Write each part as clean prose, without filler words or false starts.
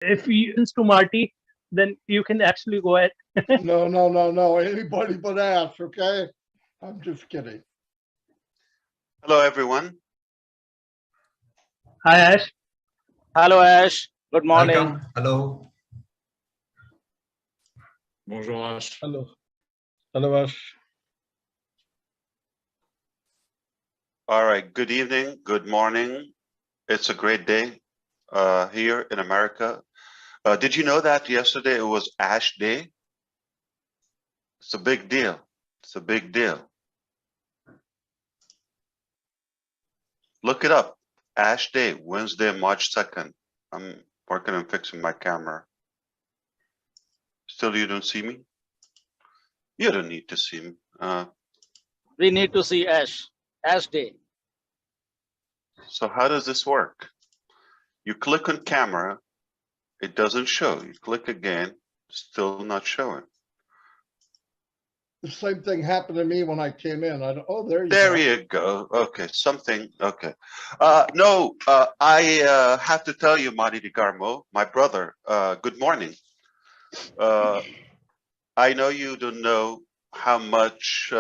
If you to Marty, then you can actually go ahead. No. Anybody but Ash, okay? I'm just kidding. Hello, everyone. Hi, Ash. Hello, Ash. Good morning. Welcome. Hello. Bonjour Ash. Hello. Hello, Ash. All right. Good evening. Good morning. It's a great day here in America. Did you know that yesterday it was Ash Day? It's a big deal. It's a big deal. Look it up. Ash Day, Wednesday, March 2nd. I'm working on fixing my camera. Still, you don't see me? You don't need to see me. We need to see Ash. Ash Day. So how does this work? You click on camera, it doesn't show. You click again, still not showing. The same thing happened to me when I came in. Oh, there you go. There you go. Okay, something. Okay. No, I have to tell you, Marty DeGarmo, my brother, good morning. I know you don't know how much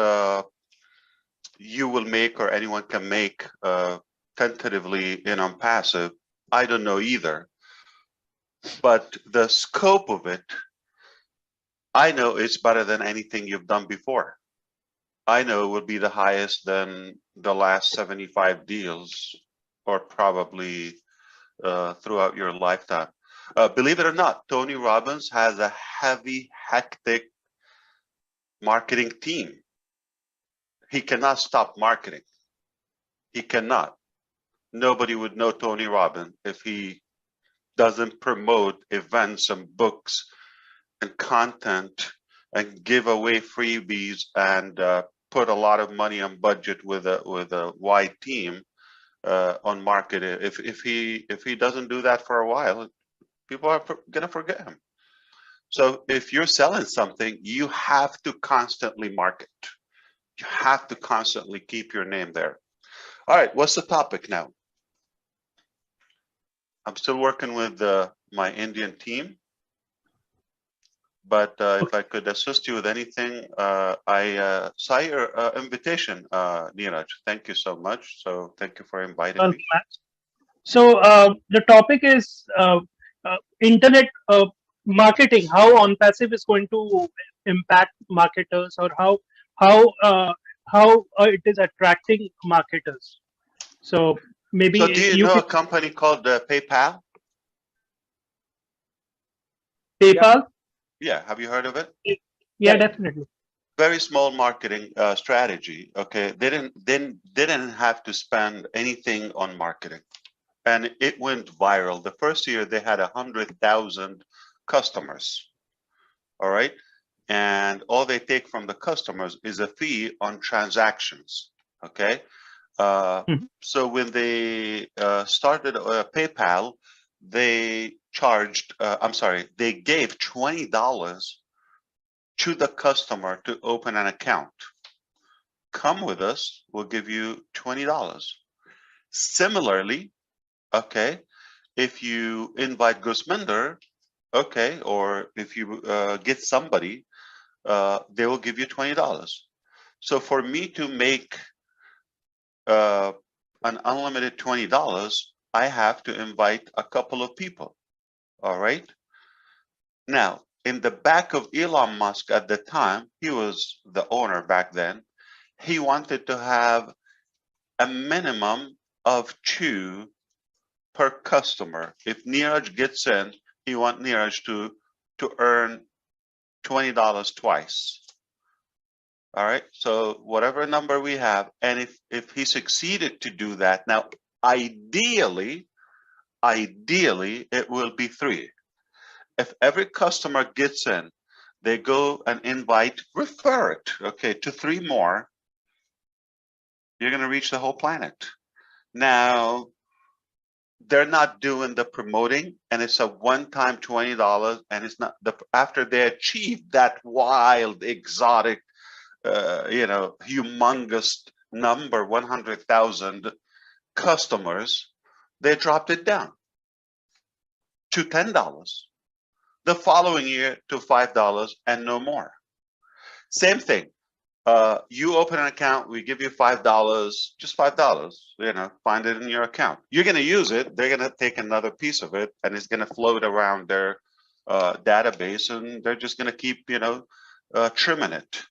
you will make or anyone can make tentatively in Onpassive. I don't know either. But the scope of it, I know it's better than anything you've done before. I know it will be the highest than the last 75 deals, or probably throughout your lifetime. Believe it or not, Tony Robbins has a heavy, hectic marketing team. He cannot stop marketing. He cannot. Nobody would know Tony Robbins if he doesn't promote events and books and content and give away freebies and put a lot of money on budget with a wide team on marketing. If he doesn't do that for a while, people are gonna forget him. So if you're selling something, you have to constantly market. You have to constantly keep your name there. All right, what's the topic now? I'm still working with my Indian team, but if I could assist you with anything, I saw your invitation, Neeraj. Thank you so much. So thank you for inviting me. So the topic is internet marketing. How Onpassive is going to impact marketers, or how it is attracting marketers. So maybe. So do you know a company called PayPal? PayPal? Yeah, have you heard of it? Yeah, definitely. Very small marketing strategy. Okay, they didn't have to spend anything on marketing, and it went viral. The first year they had 100,000 customers. All right, and all they take from the customers is a fee on transactions. Okay, so when they started PayPal, they charged. They gave $20 to the customer to open an account. Come with us, we'll give you $20. Similarly, okay, if you invite Gusminder, okay, or if you get somebody, they will give you $20. So for me to make an unlimited $20, I have to invite a couple of people. All right. Now, in the back of Elon Musk at the time, he was the owner back then, he wanted to have a minimum of 2 per customer. If Neeraj gets in, he wants Neeraj to earn $20 twice. All right, so whatever number we have, and if he succeeded to do that, now ideally it will be 3. If every customer gets in, they go and refer it, okay, to 3 more, you're going to reach the whole planet. Now, they're not doing the promoting, and it's a one-time $20, and it's not after they achieve that wild, exotic, humongous number, 100,000 customers, they dropped it down. to $10. The following year to $5 and no more. Same thing. You open an account, we give you $5, just $5, find it in your account. You're going to use it. They're going to take another piece of it and it's going to float around their database, and they're just going to keep, trimming it.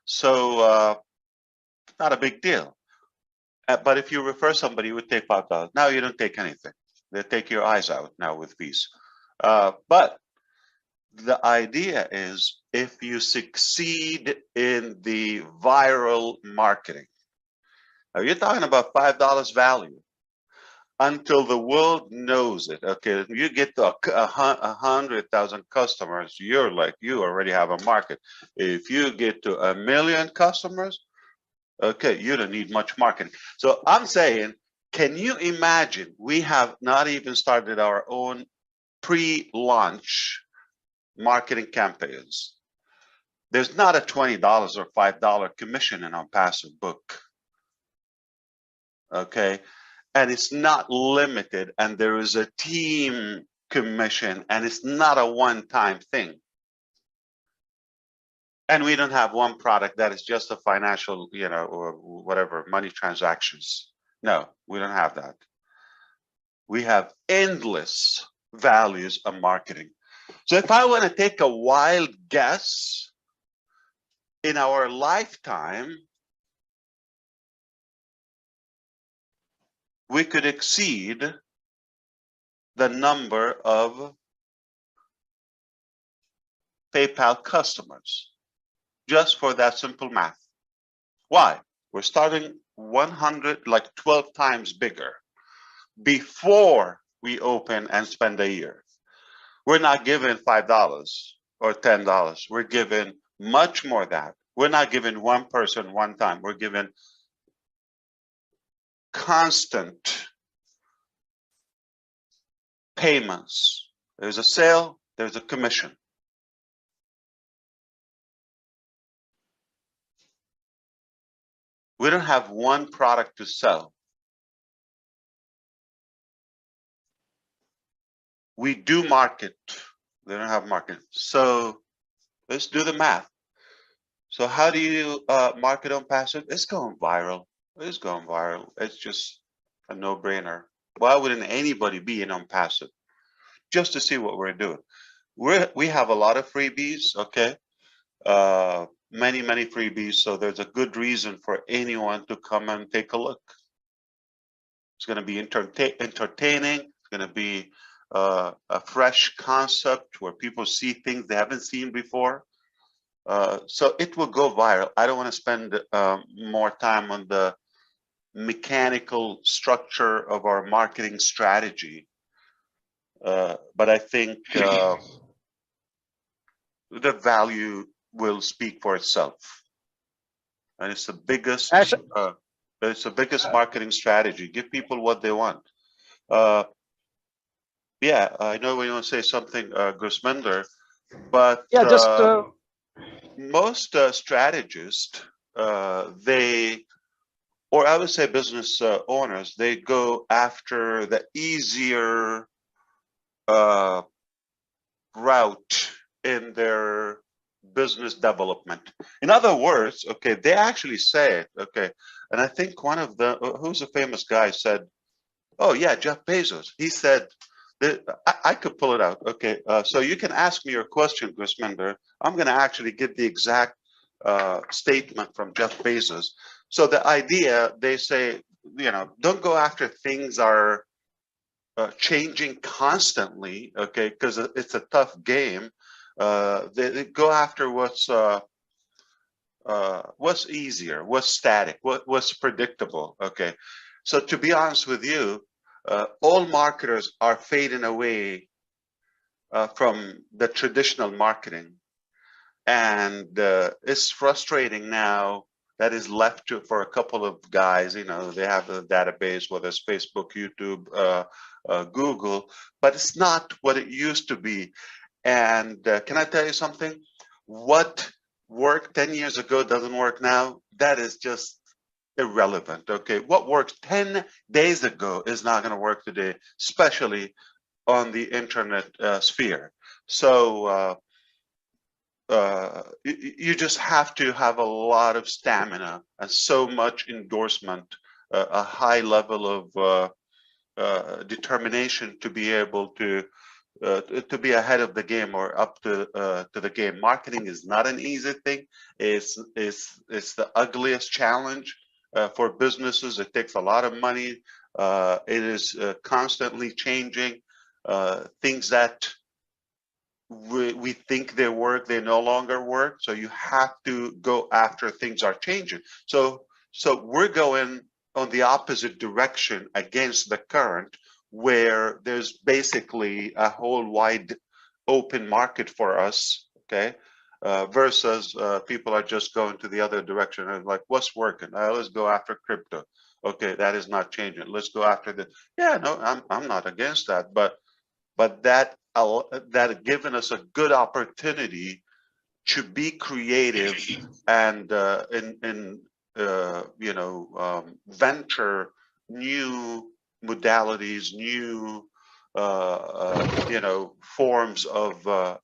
So not a big deal. But if you refer somebody, you would take $5. Now you don't take anything. They take your eyes out now with fees. But the idea is, if you succeed in the viral marketing, now you're talking about $5 value until the world knows it. Okay, you get to 100,000 customers, you're like, you already have a market. If you get to 1 million customers, okay, you don't need much marketing. So I'm saying, can you imagine, we have not even started our own pre-launch marketing campaigns. There's not a $20 or $5 commission in Onpassive book. Okay, and it's not limited, and there is a team commission, and it's not a one-time thing. And we don't have one product that is just a financial, or whatever, money transactions. No, we don't have that. We have endless values of marketing. So if I want to take a wild guess, in our lifetime, we could exceed the number of PayPal customers just for that simple math. Why? We're starting 12 times bigger before we open and spend a year. We're not giving $5 or $10. We're giving much more than that. We're not giving one person one time. We're giving constant payments. There's a sale, there's a commission. We don't have one product to sell. We do market. They don't have market. So let's do the math. So how do you market Onpassive? It's going viral. It's going viral. It's just a no-brainer. Why wouldn't anybody be in Onpassive? Just to see what we're doing. We have a lot of freebies, okay? Many freebies. So there's a good reason for anyone to come and take a look. It's going to be entertaining. It's going to be a fresh concept where people see things they haven't seen before. So it will go viral. I don't want to spend more time on the mechanical structure of our marketing strategy. But I think the value will speak for itself. And it's the biggest marketing strategy. Give people what they want. Yeah, I know we want to say something, Gusminder, but Yeah, just most strategists, or I would say business owners, they go after the easier route in their business development. In other words, okay, they actually say it, okay, and I think one of the, who's a famous guy said, oh yeah, Jeff Bezos, he said, I could pull it out. Okay, so you can ask me your question, Gusminder. I'm going to actually get the exact statement from Jeff Bezos. So the idea, they say, don't go after things are changing constantly, okay, because it's a tough game. They go after what's easier, what's static, what's predictable. Okay, so to be honest with you, all marketers are fading away from the traditional marketing, and it's frustrating now that is left for a couple of guys. They have a database, whether it's Facebook, YouTube, Google, but it's not what it used to be. And can I tell you something? What worked 10 years ago doesn't work now. That is just irrelevant. Okay, what worked 10 days ago is not going to work today, especially on the internet sphere. So you just have to have a lot of stamina and so much endorsement, a high level of determination to be able to be ahead of the game or up to the game. Marketing is not an easy thing. It's the ugliest challenge for businesses. It takes a lot of money. It is constantly changing. Things that we think they work, they no longer work. So you have to go after things are changing. So we're going on the opposite direction against the current, where there's basically a whole wide open market for us, okay? Versus people are just going to the other direction and like, what's working? Let's go after crypto. Okay, that is not changing. Let's go after the. Yeah, no, I'm not against that, but that given us a good opportunity to be creative and venture new modalities, new forms of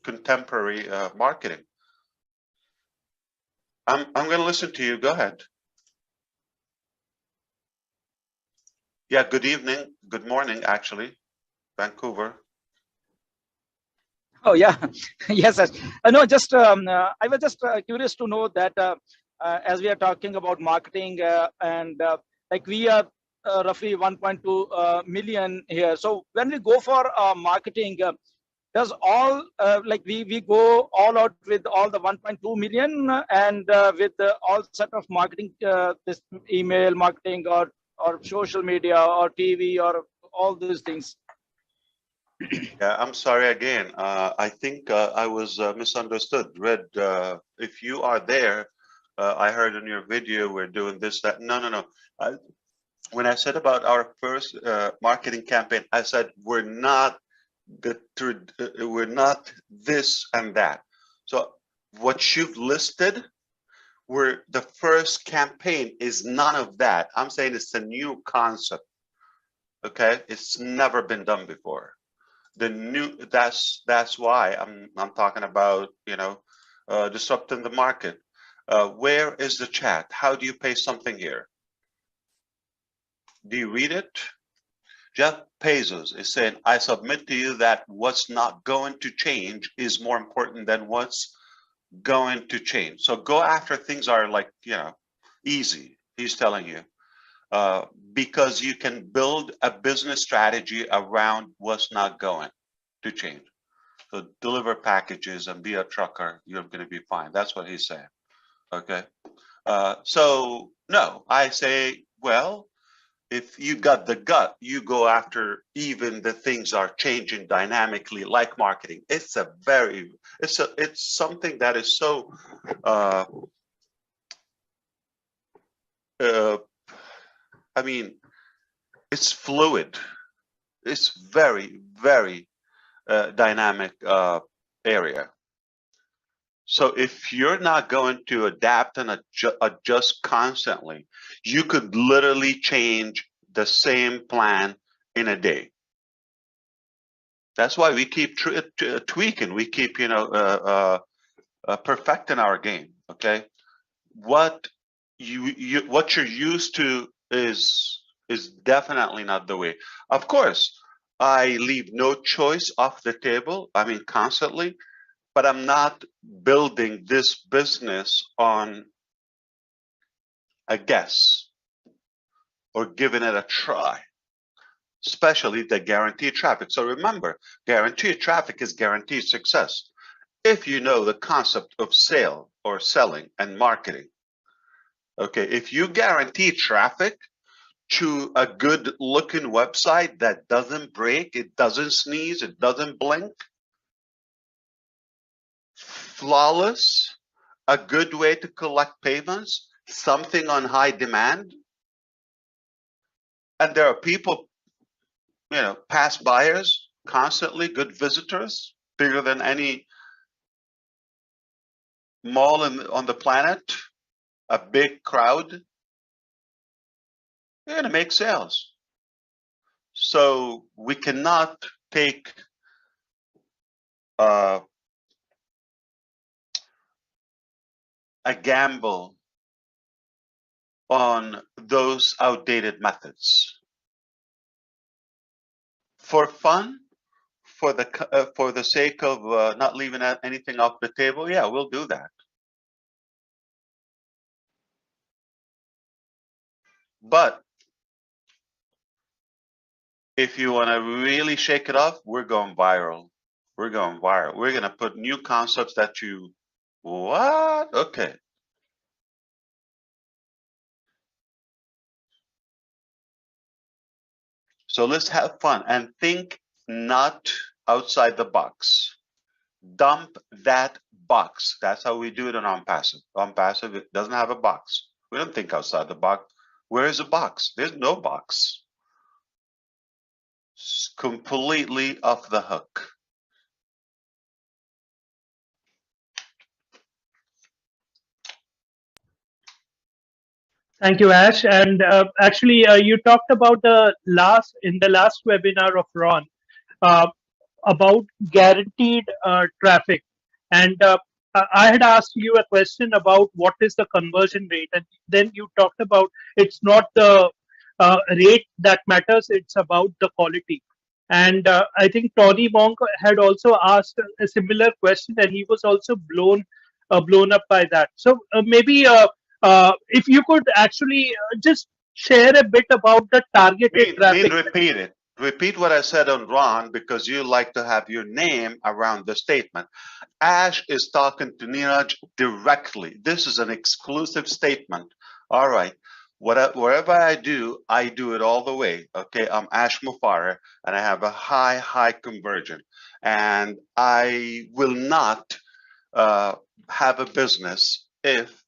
contemporary marketing. I'm going to listen to you. Go ahead. Yeah. Good evening. Good morning, actually. Vancouver. Oh yeah, yes. No, just I was just curious to know that as we are talking about marketing and like we are roughly 1.2 million here. So when we go for marketing, does all like we go all out with all the 1.2 million and with all set of marketing, this email marketing or social media or TV or all these things? Yeah, I'm sorry again. I think I was misunderstood. Red, if you are there, I heard in your video we're doing this, that. No. When I said about our first marketing campaign, I said we're not this and that. So what you've listed, where the first campaign is none of that. I'm saying it's a new concept. Okay, it's never been done before. That's why I'm talking about disrupting the market. Where is the chat? How do you pay something here? Do you read it? Jeff Bezos is saying, I submit to you that what's not going to change is more important than what's going to change. So go after things are like, easy, he's telling you. Because you can build a business strategy around what's not going to change. So deliver packages and be a trucker, you're going to be fine. That's what he's saying. Okay. So no, I say, well, if you got the gut, you go after even the things are changing dynamically, like marketing. It's something that is so I mean, it's fluid. It's very, very dynamic area. So if you're not going to adapt and adjust constantly, you could literally change the same plan in a day. That's why we keep tweaking. We keep, perfecting our game. Okay, what you're used to is definitely not the way. Of course, I leave no choice off the table. I mean, constantly, but I'm not building this business on a guess or giving it a try, especially the guaranteed traffic. So remember, guaranteed traffic is guaranteed success. If you know the concept of sale or selling and marketing, okay, if you guarantee traffic to a good looking website that doesn't break, it doesn't sneeze, it doesn't blink, flawless, a good way to collect payments, something on high demand, and there are people, past buyers, constantly good visitors, bigger than any mall on the planet, a big crowd, you're going to make sales. So we cannot take a gamble on those outdated methods. For fun, for the sake of not leaving anything off the table, yeah, we'll do that. But if you want to really shake it off, we're going viral. We're going viral. We're going to put new concepts that you, what? Okay. So let's have fun and think not outside the box. Dump that box. That's how we do it on OnPassive. OnPassive, it doesn't have a box. We don't think outside the box. Where is a box? There's no box. It's completely off the hook. Thank you, Ash. And actually, you talked about in the last webinar of Ron uh, about guaranteed traffic, and I had asked you a question about what is the conversion rate, and then you talked about it's not the rate that matters; it's about the quality. And I think Tony Monk had also asked a similar question, and he was also blown up by that. So maybe if you could actually just share a bit about the targeted traffic. Repeat it. Repeat what I said on Ron because you like to have your name around the statement. Ash is talking to Neeraj directly. This is an exclusive statement. All right. Wherever I do it all the way. Okay. I'm Ash Mufareh and I have a high conversion. And I will not have a business if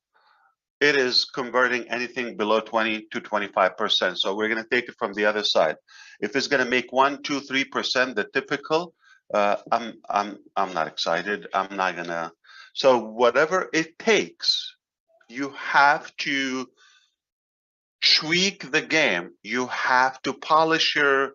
it is converting anything below 20 to 25%. So we're going to take it from the other side. If it's going to make 1, 2, 3%, the typical, I'm not excited. I'm not gonna. So whatever it takes, you have to tweak the game. You have to polish your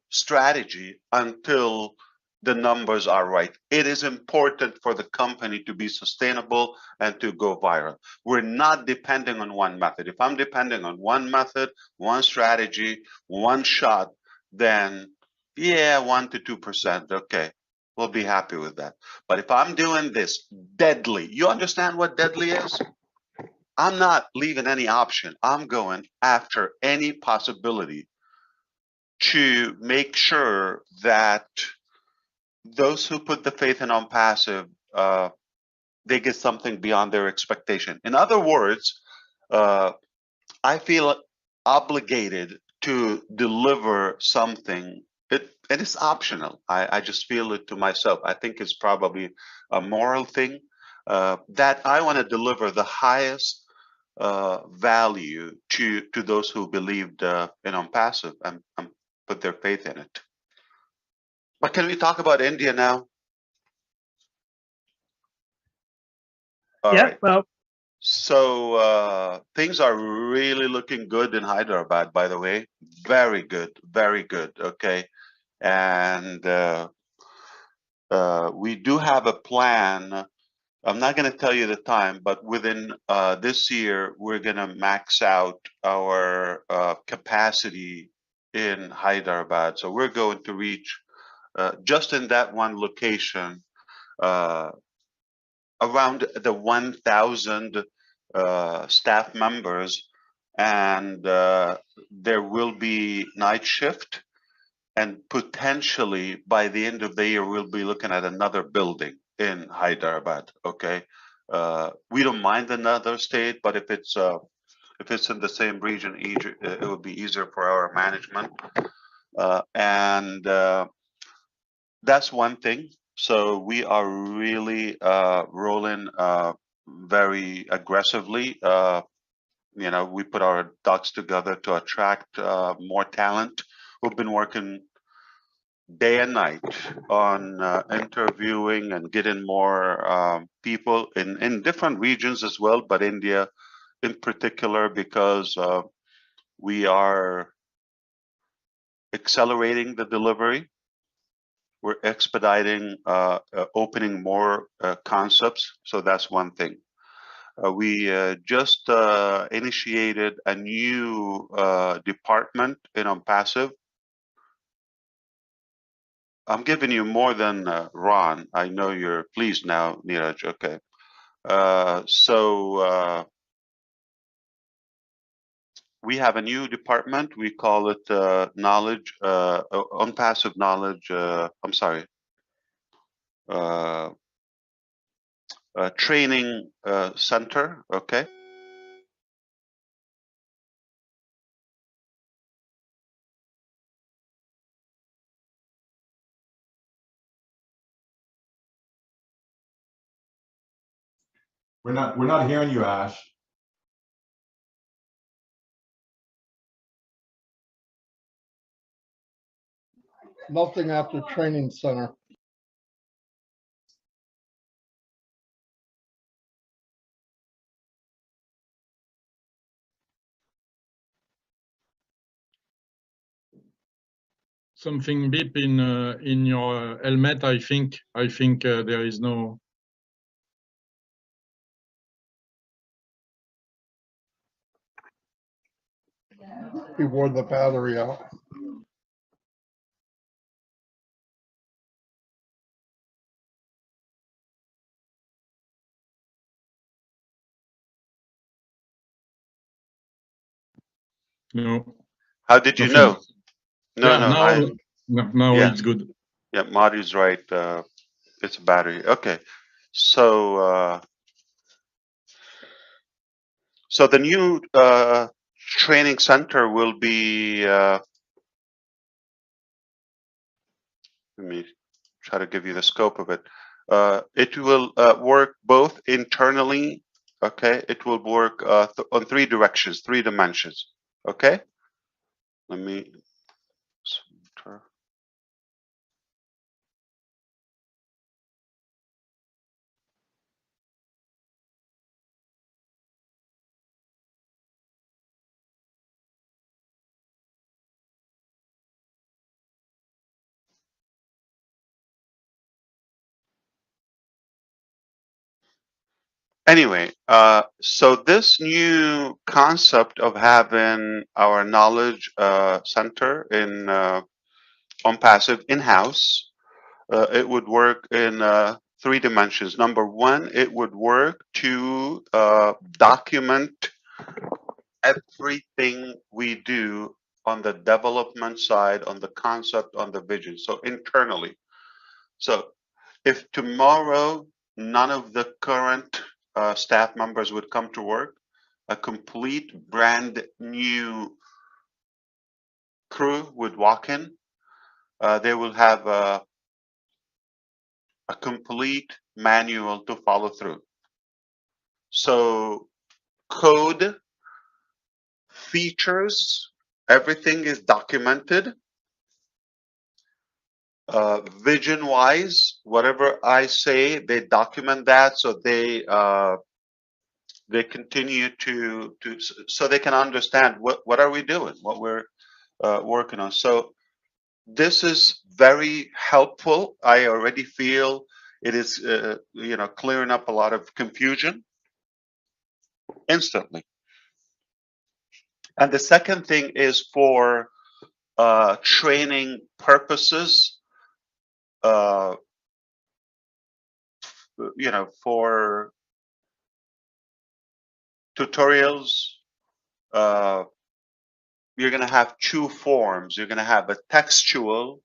strategy until the numbers are right. It is important for the company to be sustainable and to go viral. We're not depending on one method. If I'm depending on one method, one strategy, one shot, then yeah, 1 to 2%. Okay, we'll be happy with that. But if I'm doing this deadly, you understand what deadly is? I'm not leaving any option. I'm going after any possibility to make sure that those who put the faith in OnPassive, they get something beyond their expectation. In other words, I feel obligated to deliver something. It is optional. I just feel it to myself. I think it's probably a moral thing that I want to deliver the highest value to those who believed in OnPassive and put their faith in it. But can we talk about India now? All Yeah. right. Well, So things are really looking good in Hyderabad, by the way. Very good, very good. Okay. And we do have a plan. I'm not going to tell you the time, but within this year, we're going to max out our capacity in Hyderabad. So we're going to reach just in that one location around the 1,000 staff members, and there will be night shift, and potentially by the end of the year we'll be looking at another building in Hyderabad. Okay, we don't mind another state, but if it's in the same region, it would be easier for our management, and that's one thing. So we are really rolling very aggressively. We put our ducks together to attract more talent. We've been working day and night on interviewing and getting more people in different regions as well, but India in particular, because we are accelerating the delivery. We're expediting, opening more concepts. So that's one thing. We just initiated a new department in Onpassive. I'm giving you more than Ron. I know you're pleased now, Neeraj. Okay. We have a new department. We call it knowledge, Onpassive knowledge. I'm sorry. Training center. Okay. We're not hearing you, Ash. Nothing after training center. Something beep in your helmet. I think there is no. He wore the battery out. No. How did you Nothing. know? No, Yeah, no. now Yeah. it's good. Yeah, Marty's right. It's a battery. Okay. So so the new training center will be. Let me try to give you the scope of it. It will work both internally. Okay. It will work on three directions, three dimensions. Okay. Let me. Center. Anyway, so this new concept of having our knowledge center in Onpassive in-house, it would work in three dimensions. Number one, it would work to document everything we do on the development side, on the concept, on the vision, so internally. So if tomorrow none of the current staff members would come to work, a complete brand new crew would walk in. They will have a complete manual to follow through. So code, features, everything is documented. Vision wise, whatever I say, they document that so they continue to so they can understand what are we doing, what we're working on. So this is very helpful. I already feel it is clearing up a lot of confusion instantly. And the second thing is for training purposes, for tutorials, you're going to have two forms. You're going to have a textual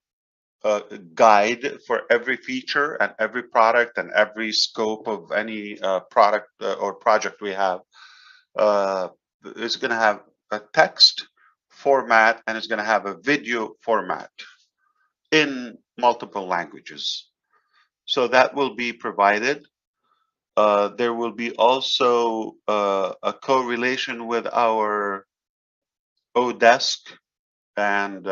guide for every feature and every product and every scope of any product or project we have. It's going to have a text format and it's going to have a video format in multiple languages. So that will be provided. There will be also a correlation with our ODesk and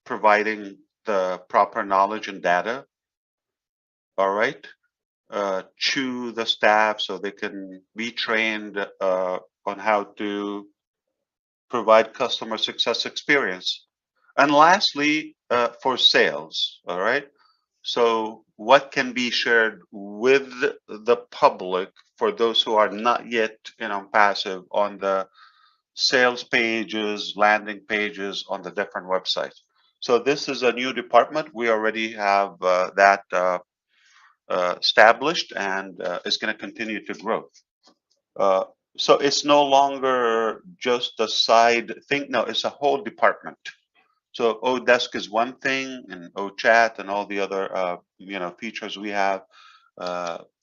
providing the proper knowledge and data, all right, to the staff so they can be trained on how to provide customer success experience. And lastly, for sales, all right? So what can be shared with the public for those who are not yet in OnPassive on the sales pages, landing pages on the different websites. So this is a new department. We already have that established, and it's going to continue to grow. So it's no longer just a side thing. No, it's a whole department. So Odesk is one thing, and OChat and all the other features we have.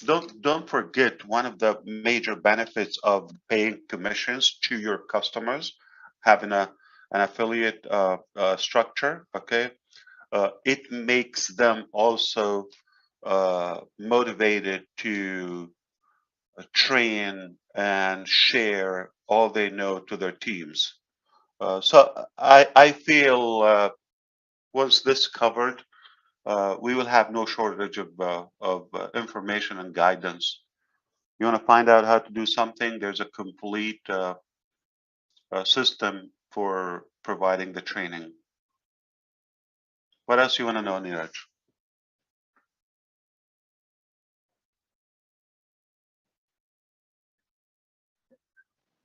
Don't forget, one of the major benefits of paying commissions to your customers, having an affiliate structure. Okay, it makes them also motivated to train and share all they know to their teams. So I feel once this covered, we will have no shortage of information and guidance. You want to find out how to do something, there's a complete system for providing the training. What else you want to know, Neeraj?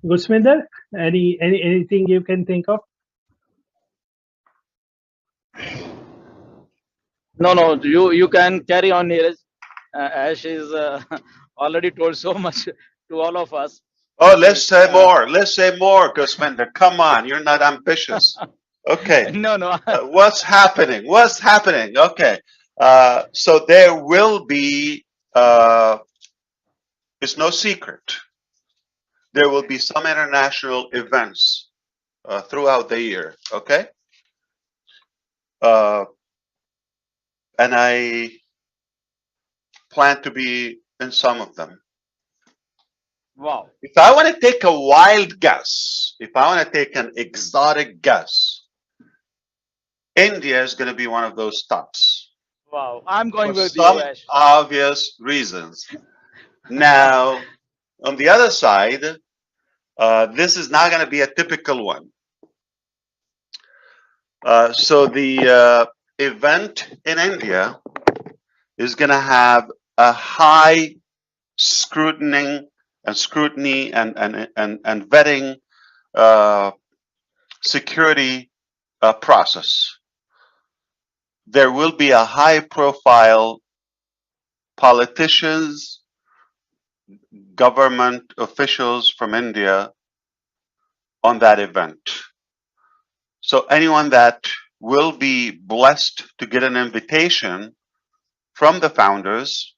Gusminder, anything you can think of? No, you can carry on, Neeraj. Ash is already told so much to all of us. Oh, I let's think, say more. Let's say more, Gusminder. Come on, you're not ambitious. Okay. no. What's happening? What's happening? Okay. So there will be, it's no secret, there will be some international events throughout the year. Okay. And I plan to be in some of them. Wow. If I want to take a wild guess, if I want to take an exotic guess, India is going to be one of those stops. Wow. I'm going For with some you, Ash. obvious reasons. Now, on the other side, this is not going to be a typical one. So the event in India is going to have a high scrutiny and vetting security process. There will be a high profile politicians, government officials from India on that event. So anyone that will be blessed to get an invitation from the founders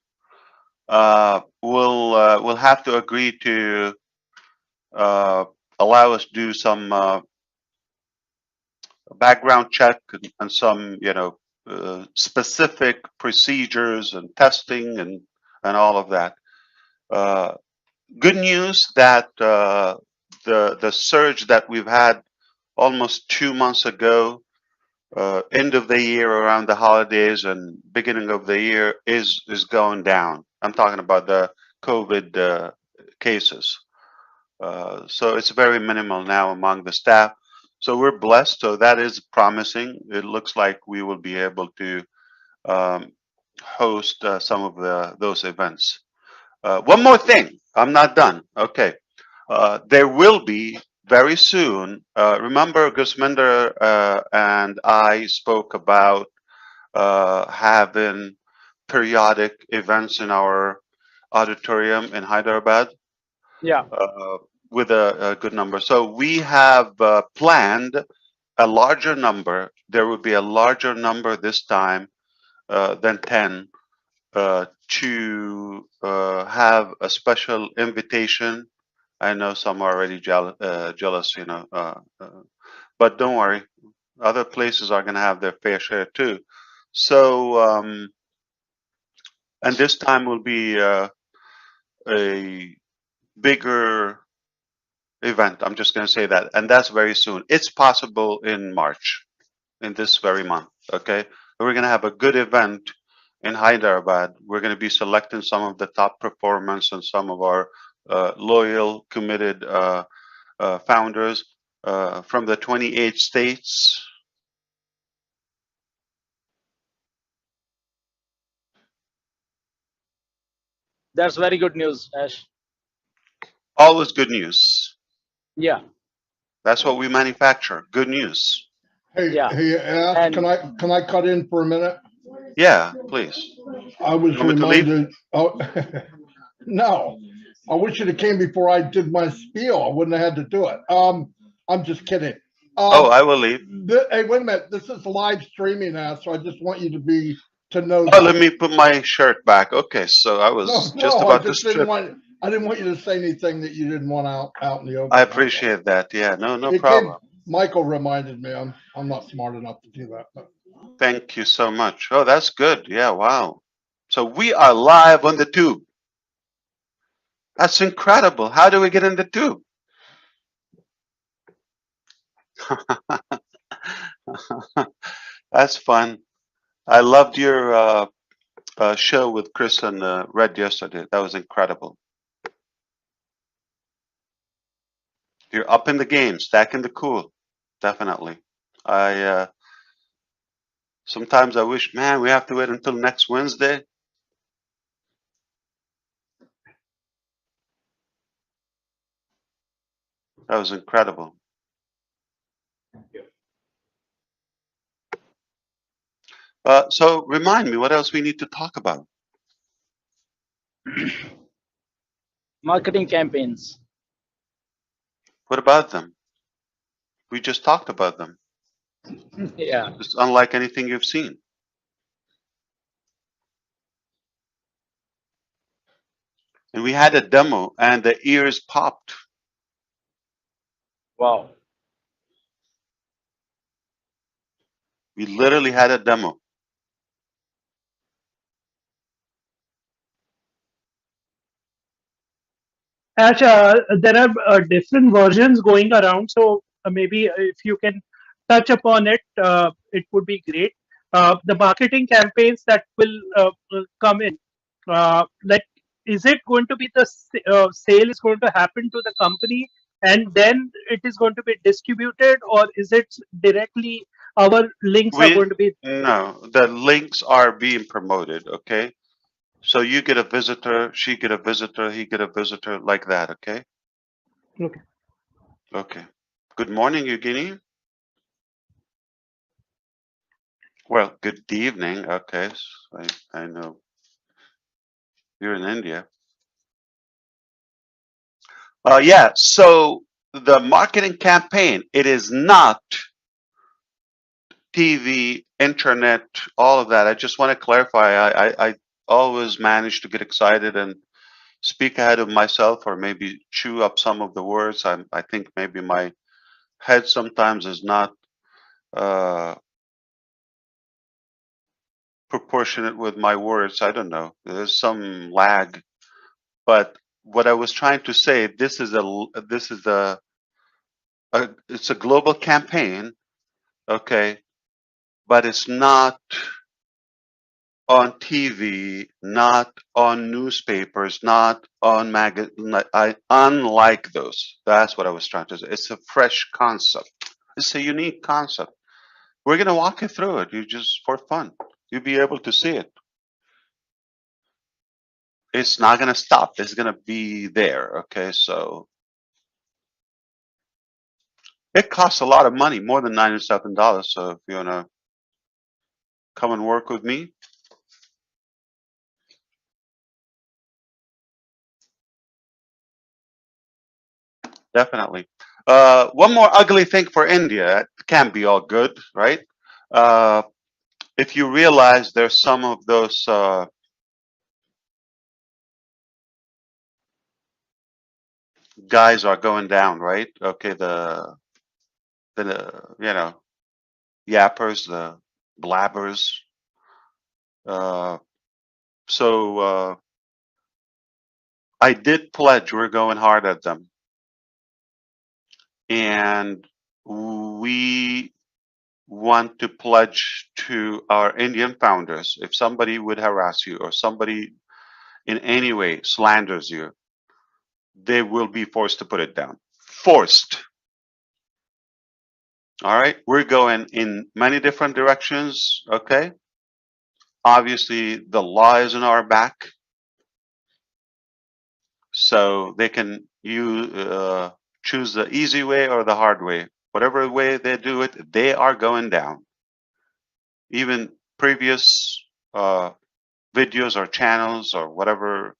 will have to agree to allow us to do some background check and some specific procedures and testing and all of that. Good news that the surge that we've had almost 2 months ago, end of the year around the holidays and beginning of the year is going down. I'm talking about the COVID cases. So it's very minimal now among the staff. So we're blessed. So that is promising. It looks like we will be able to host some of those events. One more thing. I'm not done. Okay. There will be very soon. Remember, Gusminder and I spoke about having periodic events in our auditorium in Hyderabad. Yeah. With a good number. So we have planned a larger number. There will be a larger number this time than 10 to have a special invitation. I know some are already jealous, but don't worry. Other places are going to have their fair share too. So, and this time will be a bigger event. I'm just going to say that. And that's very soon. It's possible in March, in this very month. Okay. We're going to have a good event in Hyderabad. We're going to be selecting some of the top performers and some of our loyal, committed founders from the 28 states That's very good news, Ash. Always good news. Yeah, That's what we manufacture. Good news. Hey, yeah. hey, Ash, And can I cut in for a minute? Yeah, please. I was You want me to leave? reminded, oh, no, I wish it had came before I did my spiel. I wouldn't have had to do it. I'm just kidding. Oh, I will leave. Hey, wait a minute. This is live streaming now, so I just want you to know Oh, let that. me put my shirt back. Okay, so I No, was just no, I about to just didn't strip. want, I didn't want you to say anything that you didn't want out in the open. I that's all. appreciate that. Yeah, no It problem. Michael reminded me. I'm not smart enough to do that. But Thank you so much. Oh, that's good. Yeah, wow. So we are live on the tube. That's incredible. How do we get in the tube? That's fun. I loved your show with Chris and Red yesterday. That was incredible. You're up in the game, stacking the cool. Definitely. I sometimes I wish, man, we have to wait until next Wednesday. That was incredible. So remind me, what else we need to talk about? marketing campaigns. What about them? We just talked about them. Yeah. It's unlike anything you've seen. And we had a demo and the ears popped. Wow. We literally had a demo. Ash, there are different versions going around, so maybe if you can touch upon it, it would be great. The marketing campaigns that will come in, like, is it going to be the sale is going to happen to the company and then it is going to be distributed, or is it directly our links are going to be? No, the links are being promoted, okay? So you get a visitor, she get a visitor, he get a visitor, like that, okay? Okay. Okay. Good morning, Eugenie. Well, good evening. Okay, I know you're in India. Yeah, so the marketing campaign, it is not TV, internet, all of that. I just want to clarify. I always manage to get excited and speak ahead of myself, or maybe chew up some of the words. I think maybe my head sometimes is not proportionate with my words. I don't know. There's some lag. But what I was trying to say, it's a global campaign, okay, but it's not on TV, not on newspapers, not on unlike those. That's what I was trying to say. It's a fresh concept. It's a unique concept. We're gonna walk you through it. You just for fun. You'll be able to see it. It's not gonna stop. It's gonna be there. Okay, so it costs a lot of money, more than $97. So if you wanna come and work with me, definitely. One more ugly thing for India. It can't be all good, right? If you realize there's some of those guys are going down, right? Okay, the you know, yappers, the blabbers. So I did pledge we're going hard at them, and we want to pledge to our Indian founders. If somebody would harass you or somebody in any way slanders you, they will be forced to put it down. Forced. All right, we're going in many different directions, okay? Obviously, the law is in our back. So they can choose the easy way or the hard way. Whatever way they do it, they are going down. Even previous videos or channels or whatever,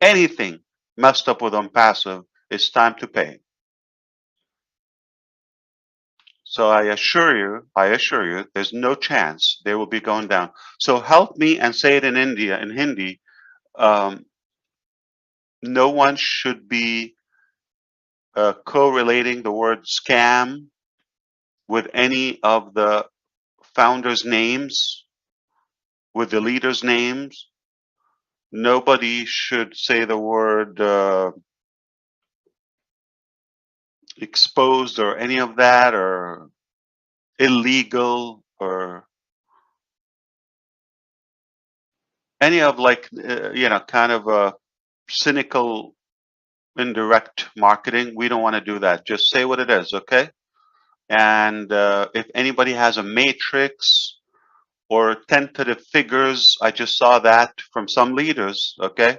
anything messed up with OnPassive, it's time to pay. So I assure you, there's no chance they will be going down. So help me and say it in Hindi. No one should be correlating the word scam with any of the founders' names, with the leaders' names. Nobody should say the word exposed or any of that, or illegal, or any of like, kind of a cynical, indirect marketing. We don't want to do that. Just say what it is, okay? And if anybody has a matrix or tentative figures, I just saw that from some leaders, okay?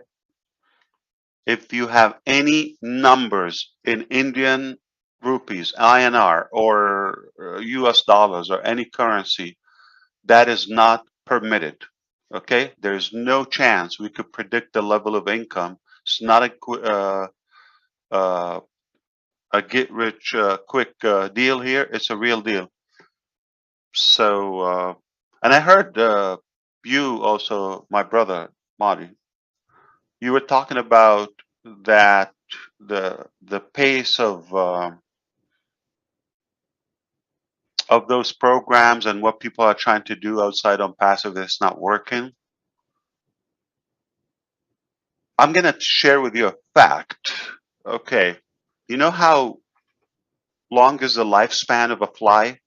If you have any numbers in Indian rupees, INR, or US dollars, or any currency, that is not permitted, okay? There's no chance we could predict the level of income. It's not a get rich quick deal here. It's a real deal. So, and I heard you also, my brother, Marty, you were talking about that the pace of those programs and what people are trying to do outside OnPassive is not working. I'm gonna share with you a fact. Okay, you know how long is the lifespan of a fly?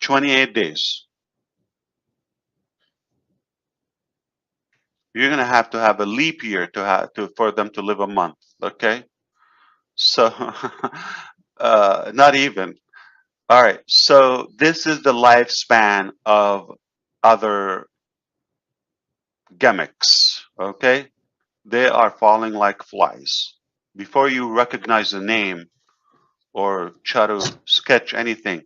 28 days. You're gonna have to have a leap year for them to live a month. Okay, so not even. All right, so this is the lifespan of other gimmicks. Okay, they are falling like flies. Before you recognize the name or try to sketch anything.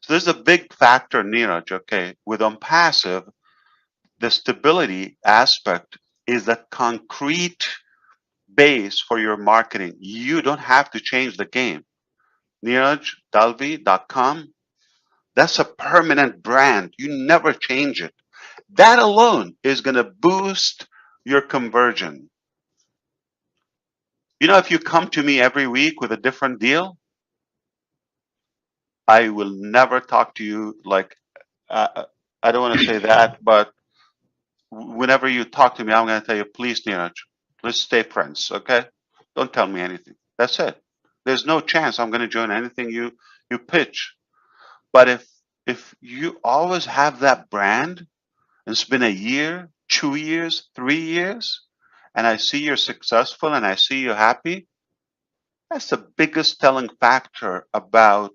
So there's a big factor, Neeraj, okay? With OnPassive, the stability aspect is a concrete base for your marketing. You don't have to change the game. NeerajDalvi.com, that's a permanent brand. You never change it. That alone is going to boost your conversion. You know, if you come to me every week with a different deal, I will never talk to you like, I don't want to say that, but whenever you talk to me, I'm going to tell you, please, Neeraj, let's stay friends, okay? Don't tell me anything. That's it. There's no chance I'm going to join anything you pitch. But if you always have that brand, and it's been a year, 2 years, 3 years, and I see you're successful and I see you happy, that's the biggest telling factor about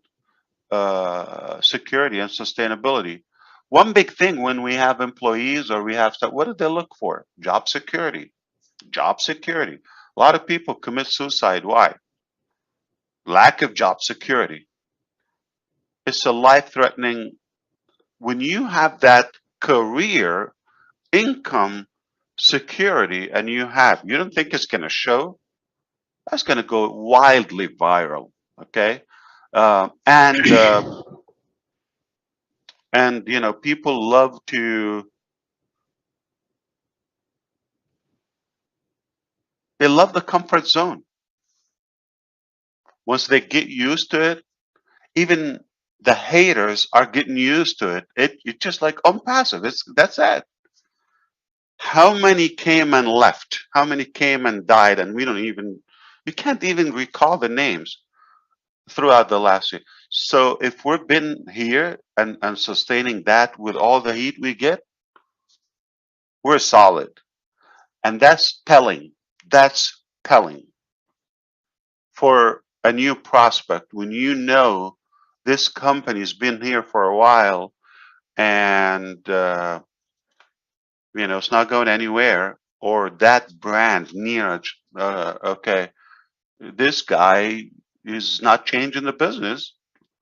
security and sustainability. One big thing when we have employees or we have stuff, what do they look for? Job security. Job security. A lot of people commit suicide. Why? Lack of job security. It's a life-threatening. When you have that career, income, security, and you don't think it's going to show? That's going to go wildly viral. Okay, and you know, people love to. They love the comfort zone. Once they get used to it, even the haters are getting used to it. It's just like OnPassive. That's it. How many came and left? How many came and died? And you can't even recall the names throughout the last year. So if we've been here and sustaining that with all the heat we get, we're solid. And that's telling. That's telling for a new prospect when you know this company's been here for a while and You know, it's not going anywhere. Or that brand, Neeraj, okay, this guy is not changing the business.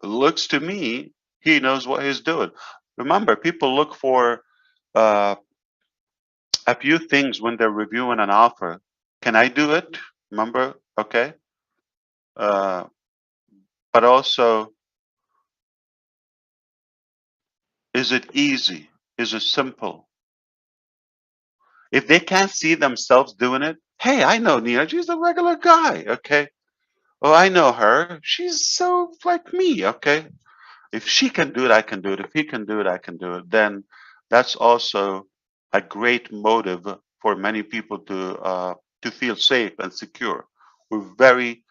Looks to me, he knows what he's doing. Remember, people look for uh, a few things when they're reviewing an offer. Can I do it? Remember? Okay. Uh, but also, is it easy? Is it simple? If they can't see themselves doing it, hey, I know Nia. She's a regular guy. Okay. Oh, I know her. She's so like me. Okay. If she can do it, I can do it. If he can do it, I can do it. Then that's also a great motive for many people to feel safe and secure. We're very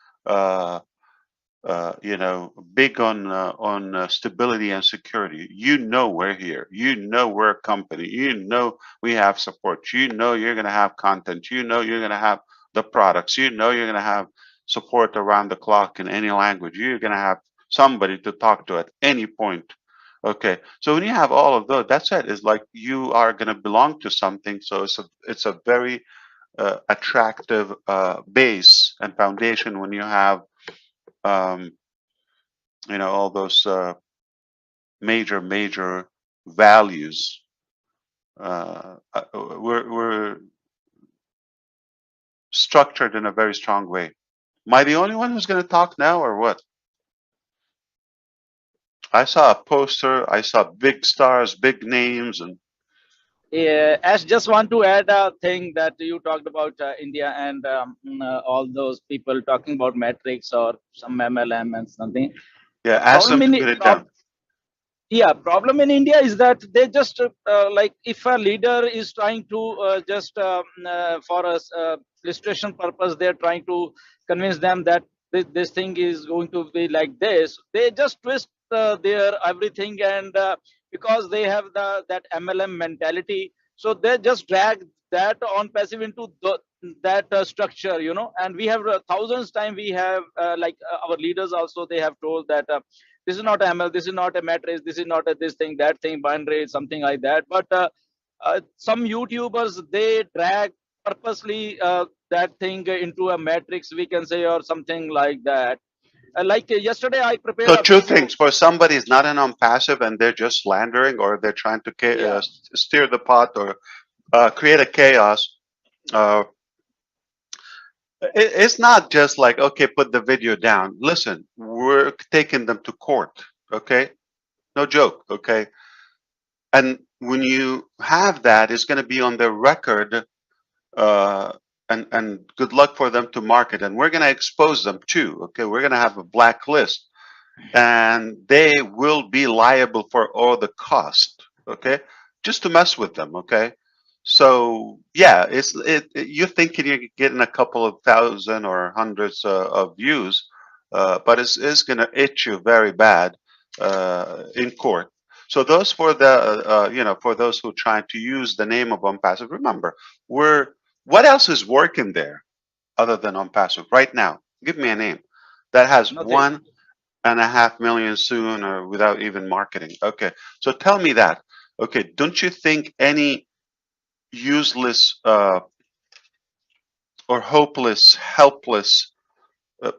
you know, big on stability and security. You know, we're here. You know, we're a company. You know, we have support. You know, you're going to have content. You know, you're going to have the products. You know, you're going to have support around the clock in any language. You're going to have somebody to talk to at any point. Okay, so when you have all of those, that's it. It's like you are going to belong to something. So it's a very attractive base and foundation when you have um, you know, all those major values. We're structured in a very strong way. Am I the only one who's going to talk now, or what? I saw a poster. I saw big stars, big names, and Yeah, Ash, just want to add a thing that you talked about India and all those people talking about metrics or some MLM and something. yeah, ask them Problem to in put it down. yeah, problem in India is that they just like if a leader is trying to just for a illustration purpose, they're trying to convince them that this thing is going to be like this. They just twist their everything, and because they have that MLM mentality, so they just drag that on passive into that structure, you know. And we have thousands time we have like our leaders also, they have told that. This is not ML, this is not a matrix, this is not a this thing, that thing, binary, something like that. But some YouTubers, they drag purposely that thing into a matrix, we can say, or something like that. Like yesterday, I prepared So a two video. things: for somebody who's not an passive and they're just slandering, or they're trying to Yeah, steer the pot or create a chaos. Uh, it's not just like, okay, put the video down. Listen, we're taking them to court. Okay, no joke. Okay, and when you have that, it's going to be on their record. Uh, and good luck for them to market. And we're going to expose them too. Okay, we're going to have a blacklist, and they will be liable for all the cost. Okay, just to mess with them. Okay. So yeah, you're thinking you're getting a couple of thousand or hundreds of views, but it's going to itch you very bad in court. So those for the you know, for those who try to use the name of OnPassive, remember, we're what else is working there other than OnPassive right now? Give me a name that has nothing. 1.5 million soon, or without even marketing. Okay, so tell me that. Okay, don't you think any useless or hopeless, helpless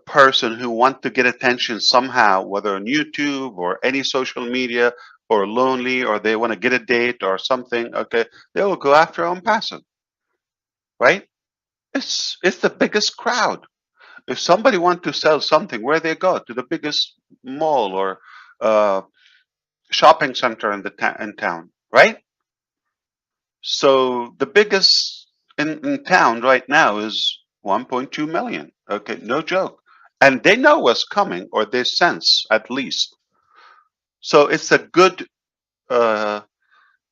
person who want to get attention somehow, whether on YouTube or any social media, or lonely, or they want to get a date or something, okay, they will go after OnPassive, right? It's the biggest crowd. If somebody want to sell something, where they go? To the biggest mall or uh, shopping center in in town, right? So the biggest in town right now is 1.2 million. Okay, no joke. And they know what's coming, or they sense at least. So it's a good,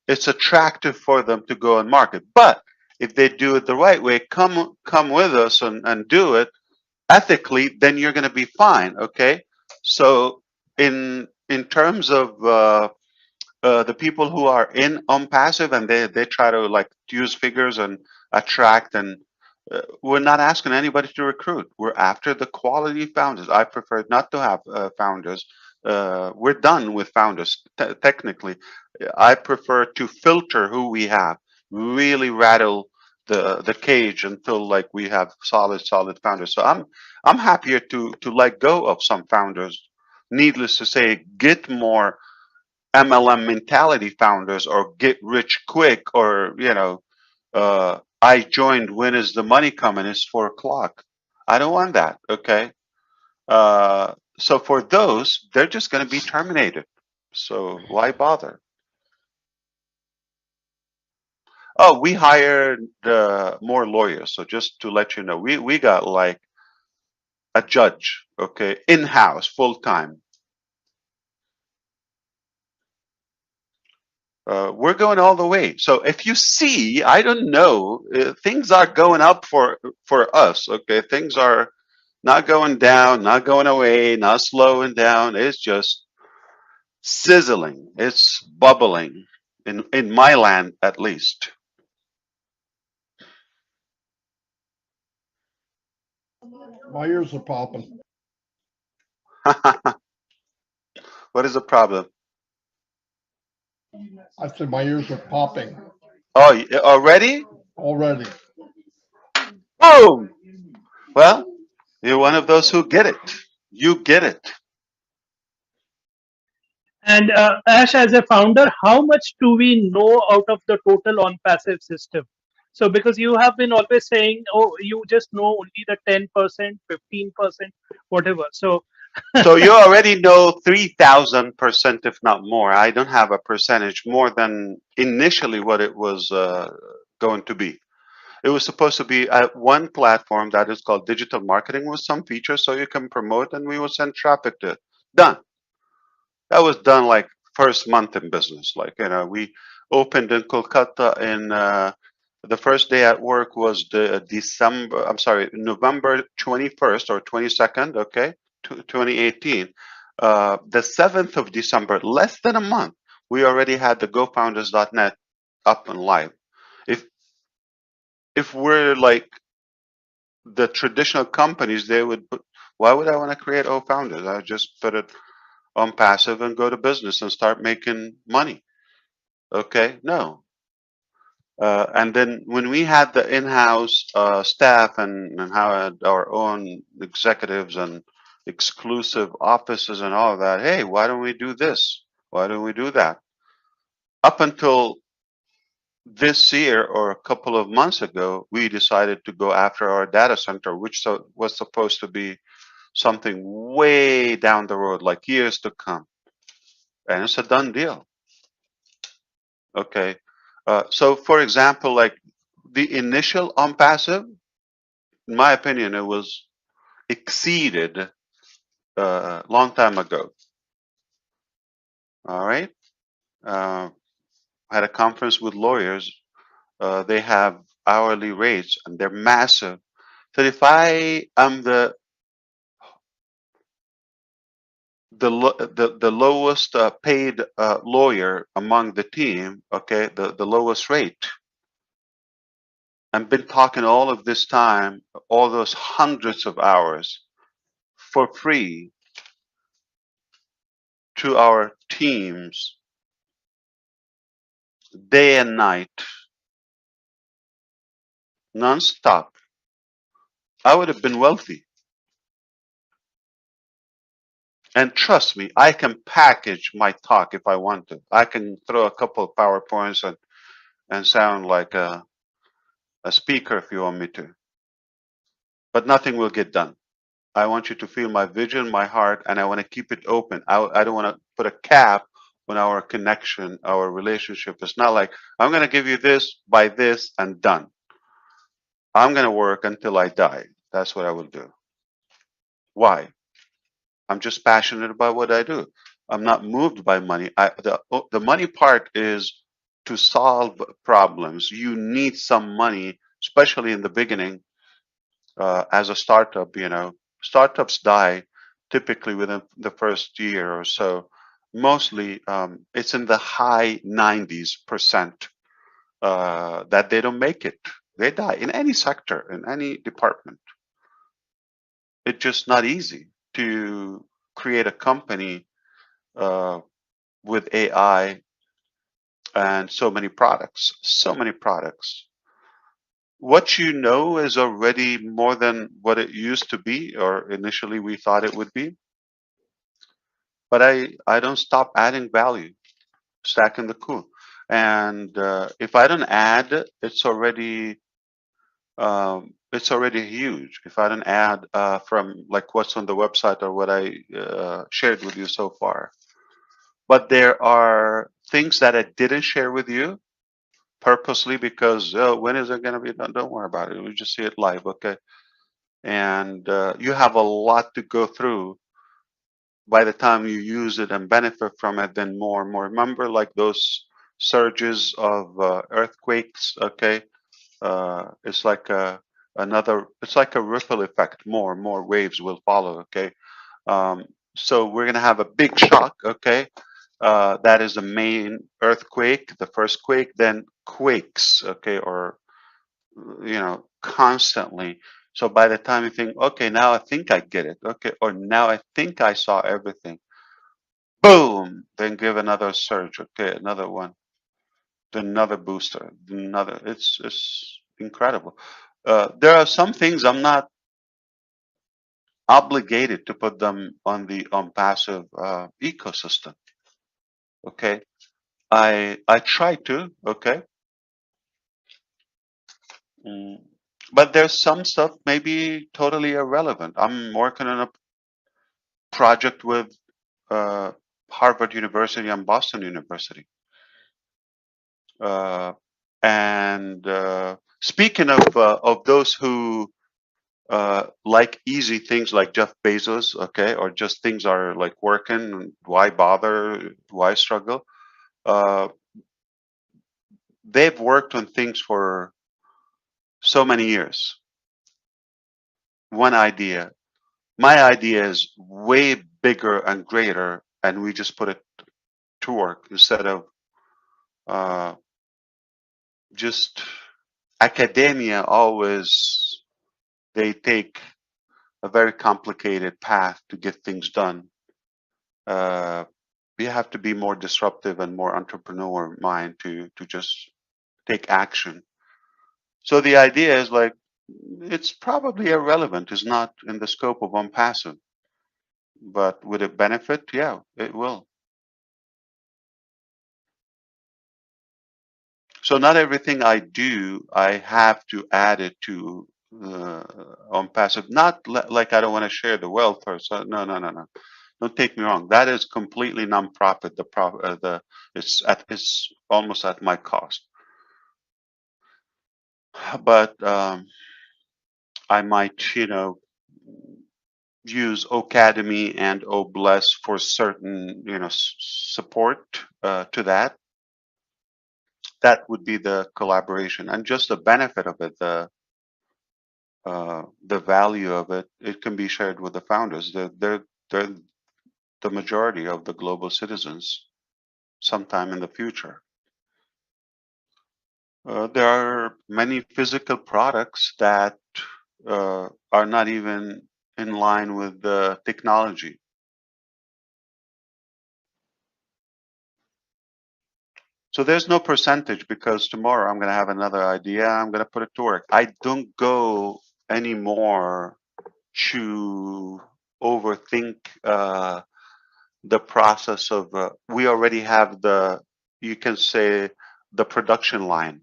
it's attractive for them to go and market. But if they do it the right way, come with us and do it ethically, then you're going to be fine. Okay. So in terms of the people who are in OnPassive, and they try to like use figures and attract, and we're not asking anybody to recruit. We're after the quality founders. I prefer not to have founders. We're done with founders technically. I prefer to filter who we have. really rattle the cage until like we have solid founders. So I'm happier to let go of some founders. Needless to say, get more MLM mentality founders or get rich quick, or I joined, when is the money coming? It's 4 o'clock. I don't want that. Okay. So for those, they're just going to be terminated. So why bother? Oh, we hired more lawyers. So just to let you know, we got like a judge, okay, in-house, full-time. We're going all the way. So if you see, I don't know, things are going up for us. Okay, things are not going down, not going away, not slowing down. It's just sizzling. It's bubbling in my land, at least. My ears are popping. What is the problem? I said my ears are popping Oh, already? already. Boom! Well, you're one of those who get it. You get it. And Ash, as a founder, how much do we know out of the total on passive system? So because you have been always saying, oh, you just know only the 10%, 15%, whatever. So So you already know 3,000%, if not more. I don't have a percentage more than initially what it was going to be. It was supposed to be at one platform that is called digital marketing with some features so you can promote, and we will send traffic to it. Done. That was done like first month in business. Like, we opened in Kolkata in the first day at work was November 21st or 22nd, okay, 2018. The 7th of December, less than a month, we already had the GoFounders.net up and live. If we're like the traditional companies, they would put, why would I want to create Founders? I just put it on passive and go to business and start making money. Okay, no. And then when we had the in-house staff and had our own executives and exclusive offices and all of that, hey, why don't we do this? Why don't we do that? Up until this year or a couple of months ago, we decided to go after our data center, which was supposed to be something way down the road, like years to come. And it's a done deal. Okay. So for example, like the initial OnPassive, in my opinion, it was exceeded a long time ago. All right. I had a conference with lawyers. They have hourly rates and they're massive. So if I am the lowest paid lawyer among the team, okay, the lowest rate, and been talking all of this time, all those hundreds of hours for free to our teams, day and night, nonstop, I would have been wealthy. And trust me, I can package my talk if I want to. I can throw a couple of PowerPoints and sound like a speaker if you want me to. But nothing will get done. I want you to feel my vision, my heart, and I want to keep it open. I don't want to put a cap on our connection, our relationship. It's not like, I'm going to give you this, buy this, and done. I'm going to work until I die. That's what I will do. Why? I'm just passionate about what I do. I'm not moved by money. The money part is to solve problems. You need some money, especially in the beginning. As a startup, startups die typically within the first year or so. Mostly, it's in the high 90s% that they don't make it. They die in any sector, in any department. It's just not easy to create a company with AI and so many products, so many products. What you know is already more than what it used to be, or initially we thought it would be. But I don't stop adding value, stacking the cool. And if I don't add, it's already huge. If I don't add from like what's on the website or what I shared with you so far. But there are things that I didn't share with you purposely because when is it going to be done? Don't worry about it. We just see it live, okay? And you have a lot to go through. By the time you use it and benefit from it, then more and more. Remember, like those surges of earthquakes, okay? It's like it's like a ripple effect. More and more waves will follow, okay? So we're gonna have a big shock, okay? That is the main earthquake, the first quake, then quakes, okay, or constantly. So by the time you think, okay, now I think I get it, okay, or now I think I saw everything, boom, then give another surge, okay, another one, then another booster, then another. It's incredible. There are some things I'm not obligated to put them on the Onpassive ecosystem. Okay, I try to. Okay, mm. But there's some stuff maybe totally irrelevant. I'm working on a project with Harvard University and Boston University. And speaking of those who like easy things like Jeff Bezos, okay, or just things are like working, why bother? Why struggle? They've worked on things for so many years. One idea. My idea is way bigger and greater, and we just put it to work instead of just academia. Always they take a very complicated path to get things done. We have to be more disruptive and more entrepreneur mind to just take action. So the idea is like it's probably irrelevant. It's not in the scope of Onpassive, but would it benefit? Yeah, it will. So not everything I do, I have to add it to Onpassive. Not like I don't want to share the wealth or so. No, no, no, no. Don't take me wrong. That is completely nonprofit. It's almost at my cost. But I might, use Ocademy and Obless for certain, support to that. That would be the collaboration and just the benefit of it, the value of it. It can be shared with the founders. They're the majority of the global citizens sometime in the future. There are many physical products that are not even in line with the technology. So there's no percentage because tomorrow I'm going to have another idea. I'm going to put it to work. I don't go anymore to overthink the process of, we already have you can say, the production line.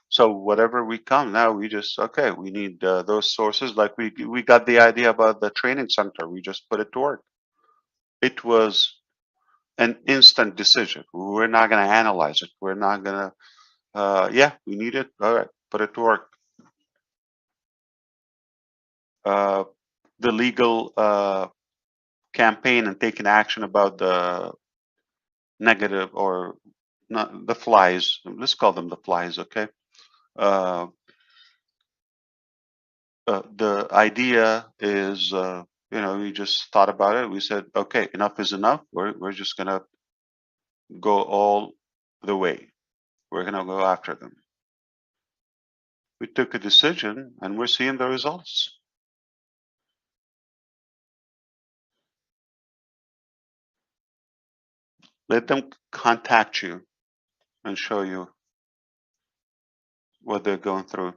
So whatever we come now, we just, okay, we need those sources. Like we got the idea about the training center. We just put it to work. It was an instant decision. We're not going to analyze it. We're not going to, yeah, we need it. All right, put it to work. The legal campaign and taking action about the negative or not the flies. Let's call them the flies, okay? The idea is, we just thought about it. We said, okay, enough is enough. We're just gonna go all the way. We're gonna go after them. We took a decision, and we're seeing the results. Let them contact you and show you what they're going through.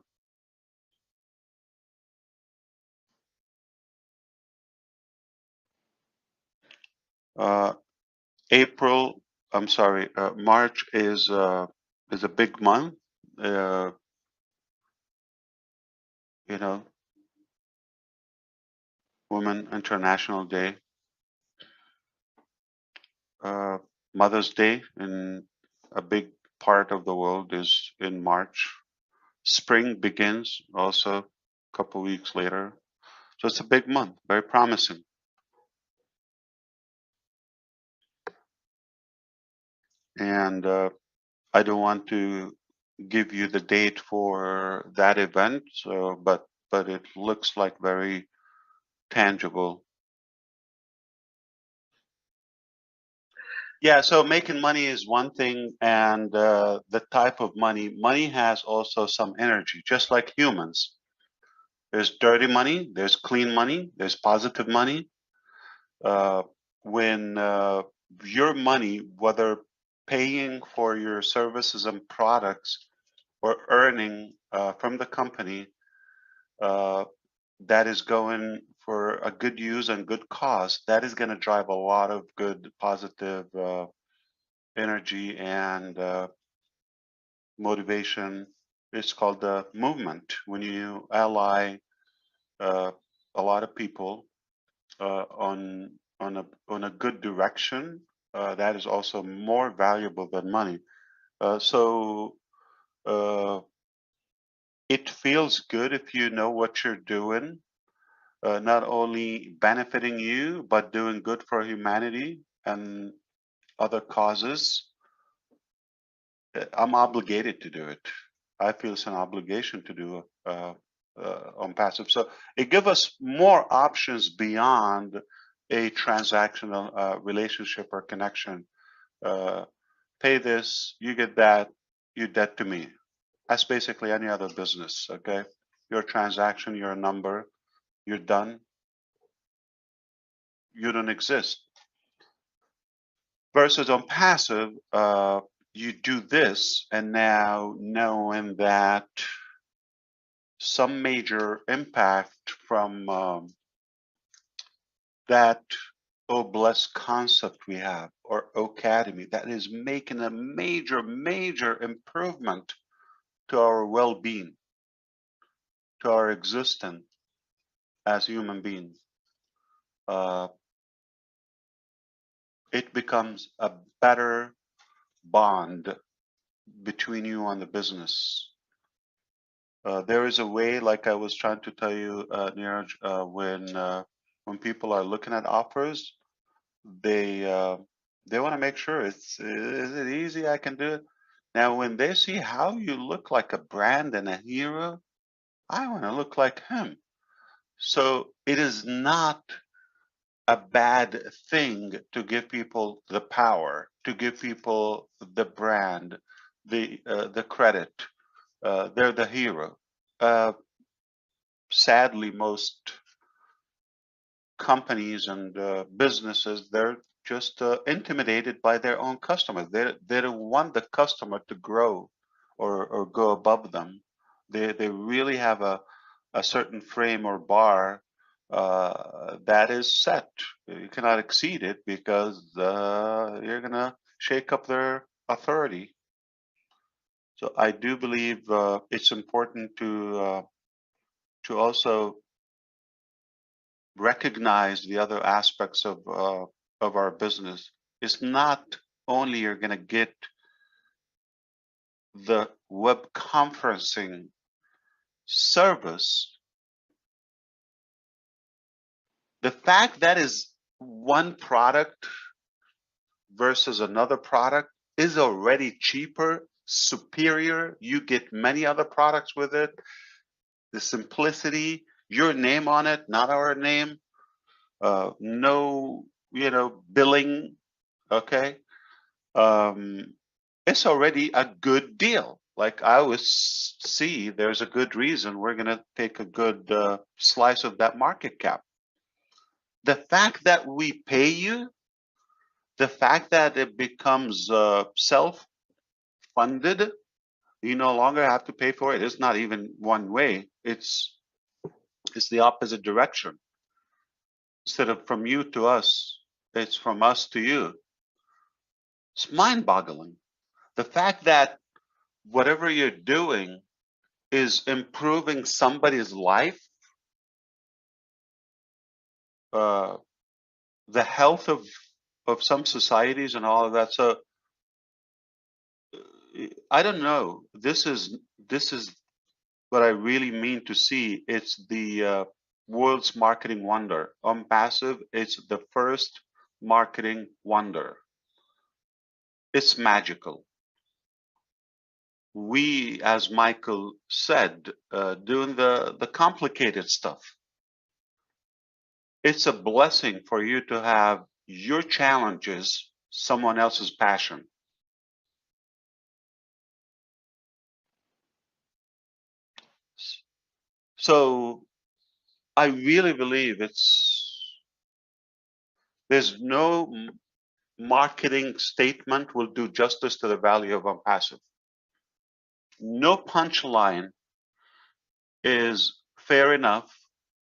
Uh, March is a big month. You know, Women International Day, Mother's Day in a big part of the world is in March. Spring begins also a couple weeks later. So it's a big month, very promising. And I don't want to give you the date for that event, so but it looks like very tangible. Yeah, so making money is one thing, and the type of money has also some energy, just like humans. There's dirty money, there's clean money, there's positive money. When your money, whether paying for your services and products or earning from the company, that is going for a good use and good cause, that is going to drive a lot of good positive energy and motivation. It's called the movement. When you ally a lot of people on a good direction, that is also more valuable than money. So it feels good if you know what you're doing, not only benefiting you, but doing good for humanity and other causes. I'm obligated to do it. I feel it's an obligation to do Onpassive. So it gives us more options beyond a transactional relationship or connection. Pay this, you get that, you debt to me. That's basically any other business, okay? You're a transaction, you're a number, you're done, you don't exist. Versus Onpassive, you do this, and now knowing that some major impact from that Oh Blessed concept we have, or Academy, that is making a major improvement to our well-being, to our existence as human beings. It becomes a better bond between you and the business. There is a way, like I was trying to tell you, Neeraj, when people are looking at offers, they want to make sure is it easy? I can do it. Now, when they see how you look like a brand and a hero, I want to look like him. So it is not a bad thing to give people the power, to give people the brand, the credit. They're the hero. Sadly, most companies and businesses, they're just intimidated by their own customers. They don't want the customer to grow or go above them. They really have a certain frame or bar that is set. You cannot exceed it because you're gonna shake up their authority. So I do believe it's important to also recognize the other aspects of our business. It's not only you're going to get the web conferencing service. The fact that is one product versus another product is already cheaper, superior. You get many other products with it. The simplicity, your name on it, not our name. No, billing. Okay. It's already a good deal. Like I always see, there's a good reason we're going to take a good slice of that market cap. The fact that we pay you The fact that it becomes self-funded, you no longer have to pay for it. It's not even one way. It's the opposite direction. Instead of from you to us, it's from us to you. It's mind-boggling. The fact that whatever you're doing is improving somebody's life, the health of some societies and all of that. So I don't know. This is what I really mean to see. It's the world's marketing wonder. Onpassive, it's the first marketing wonder. It's magical. We, as Michael said, doing the complicated stuff. It's a blessing for you to have your challenges, someone else's passion. So I really believe there's no marketing statement will do justice to the value of Onpassive. No punchline is fair enough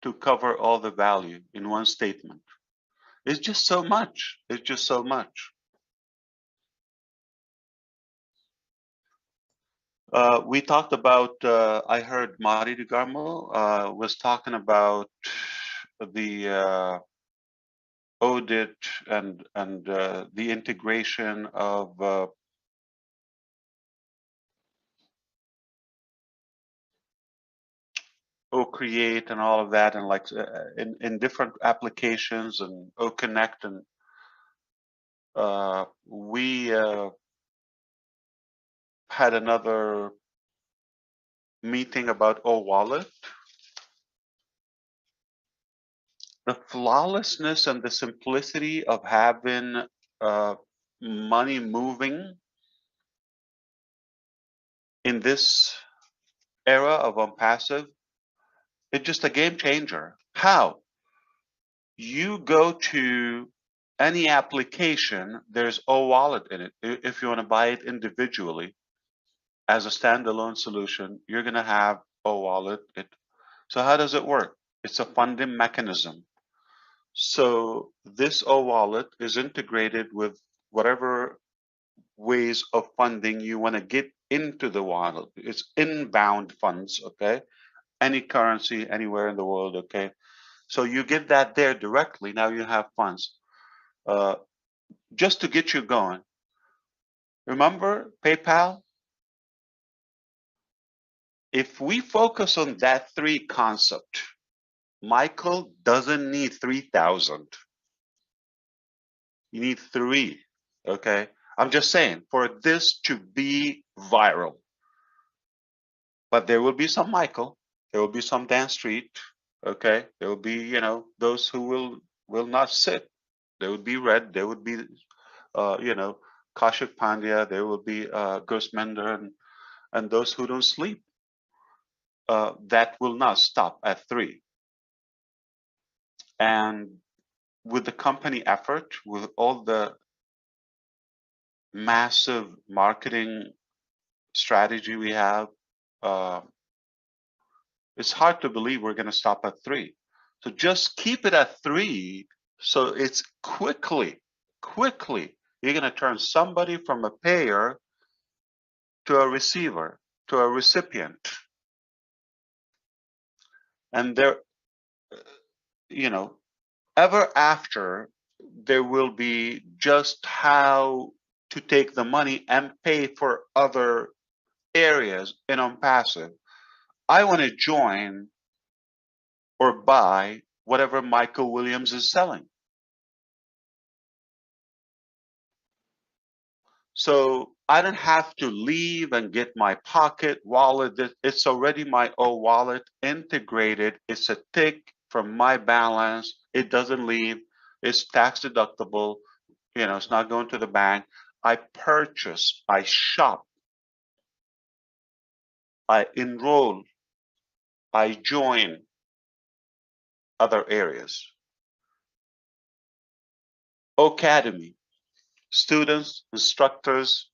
to cover all the value in one statement. It's just so much. It's just so much. We talked about, I heard Mari DeGarmo was talking about the audit and the integration of OCreate and all of that, and like in different applications and OConnect, and we had another meeting about OWallet. The flawlessness and the simplicity of having money moving in this era of Onpassive, it's just a game changer. How? You go to any application, there's OWallet in it. If you want to buy it individually as a standalone solution, you're going to have OWallet. So how does it work? It's a funding mechanism. So this OWallet is integrated with whatever ways of funding you want to get into the wallet. It's inbound funds, okay? Any currency, anywhere in the world, okay? So you get that there directly. Now you have funds. Just to get you going. Remember PayPal? If we focus on that 3 concept, Michael doesn't need 3,000. You need 3, okay? I'm just saying, for this to be viral. But there will be some Michael, there will be some Dan Street, okay? There will be, you know, those who will not sit. There would be Red, there would be, you know, Kaushik Pandya, there will be Gurusmender, and those who don't sleep. That will not stop at 3. And with the company effort, with all the massive marketing strategy we have, it's hard to believe we're going to stop at 3. So just keep it at 3. So it's quickly, you're going to turn somebody from a payer to a receiver, to a recipient. And there, you know, ever after, there will be just how to take the money and pay for other areas in Onpassive. I want to join or buy whatever Michael Williams is selling. So I don't have to leave and get my pocket wallet. It's already my own wallet integrated. It's a tick from my balance. It doesn't leave. It's tax deductible. You know, it's not going to the bank. I purchase, I shop, I enroll, I join other areas. Academy. Students, instructors,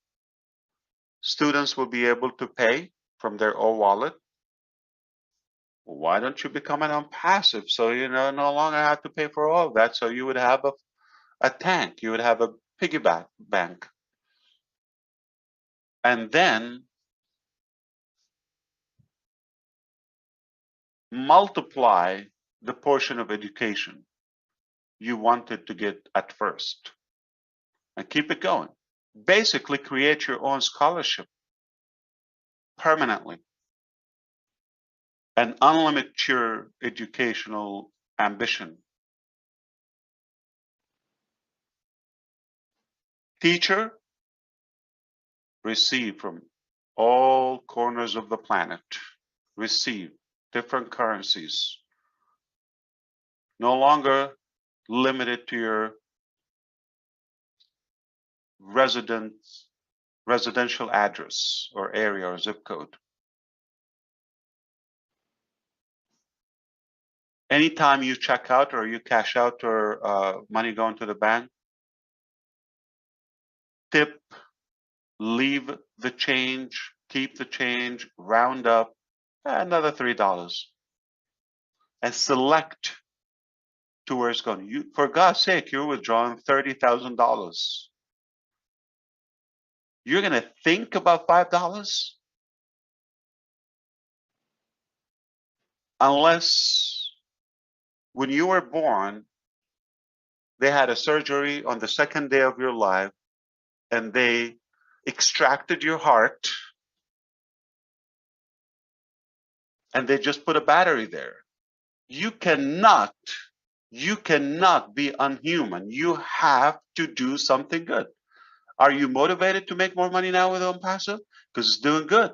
students will be able to pay from their own wallet. Why don't you become an Onpassive so you no longer have to pay for all of that? So you would have a tank, you would have a piggyback bank. And then multiply the portion of education you wanted to get at first and keep it going. Basically, create your own scholarship permanently and unlimit your educational ambition. Teacher, receive from all corners of the planet. Receive different currencies. No longer limited to your residential address or area or zip code. Anytime you check out or you cash out or money going to the bank, tip, leave the change, keep the change, round up another $3 and select to where it's going. You, for God's sake, you're withdrawing $30,000. You're going to think about $5? Unless when you were born, they had a surgery on the second day of your life and they extracted your heart and they just put a battery there. You cannot be unhuman. You have to do something good. Are you motivated to make more money now with Onpassive? Because it's doing good.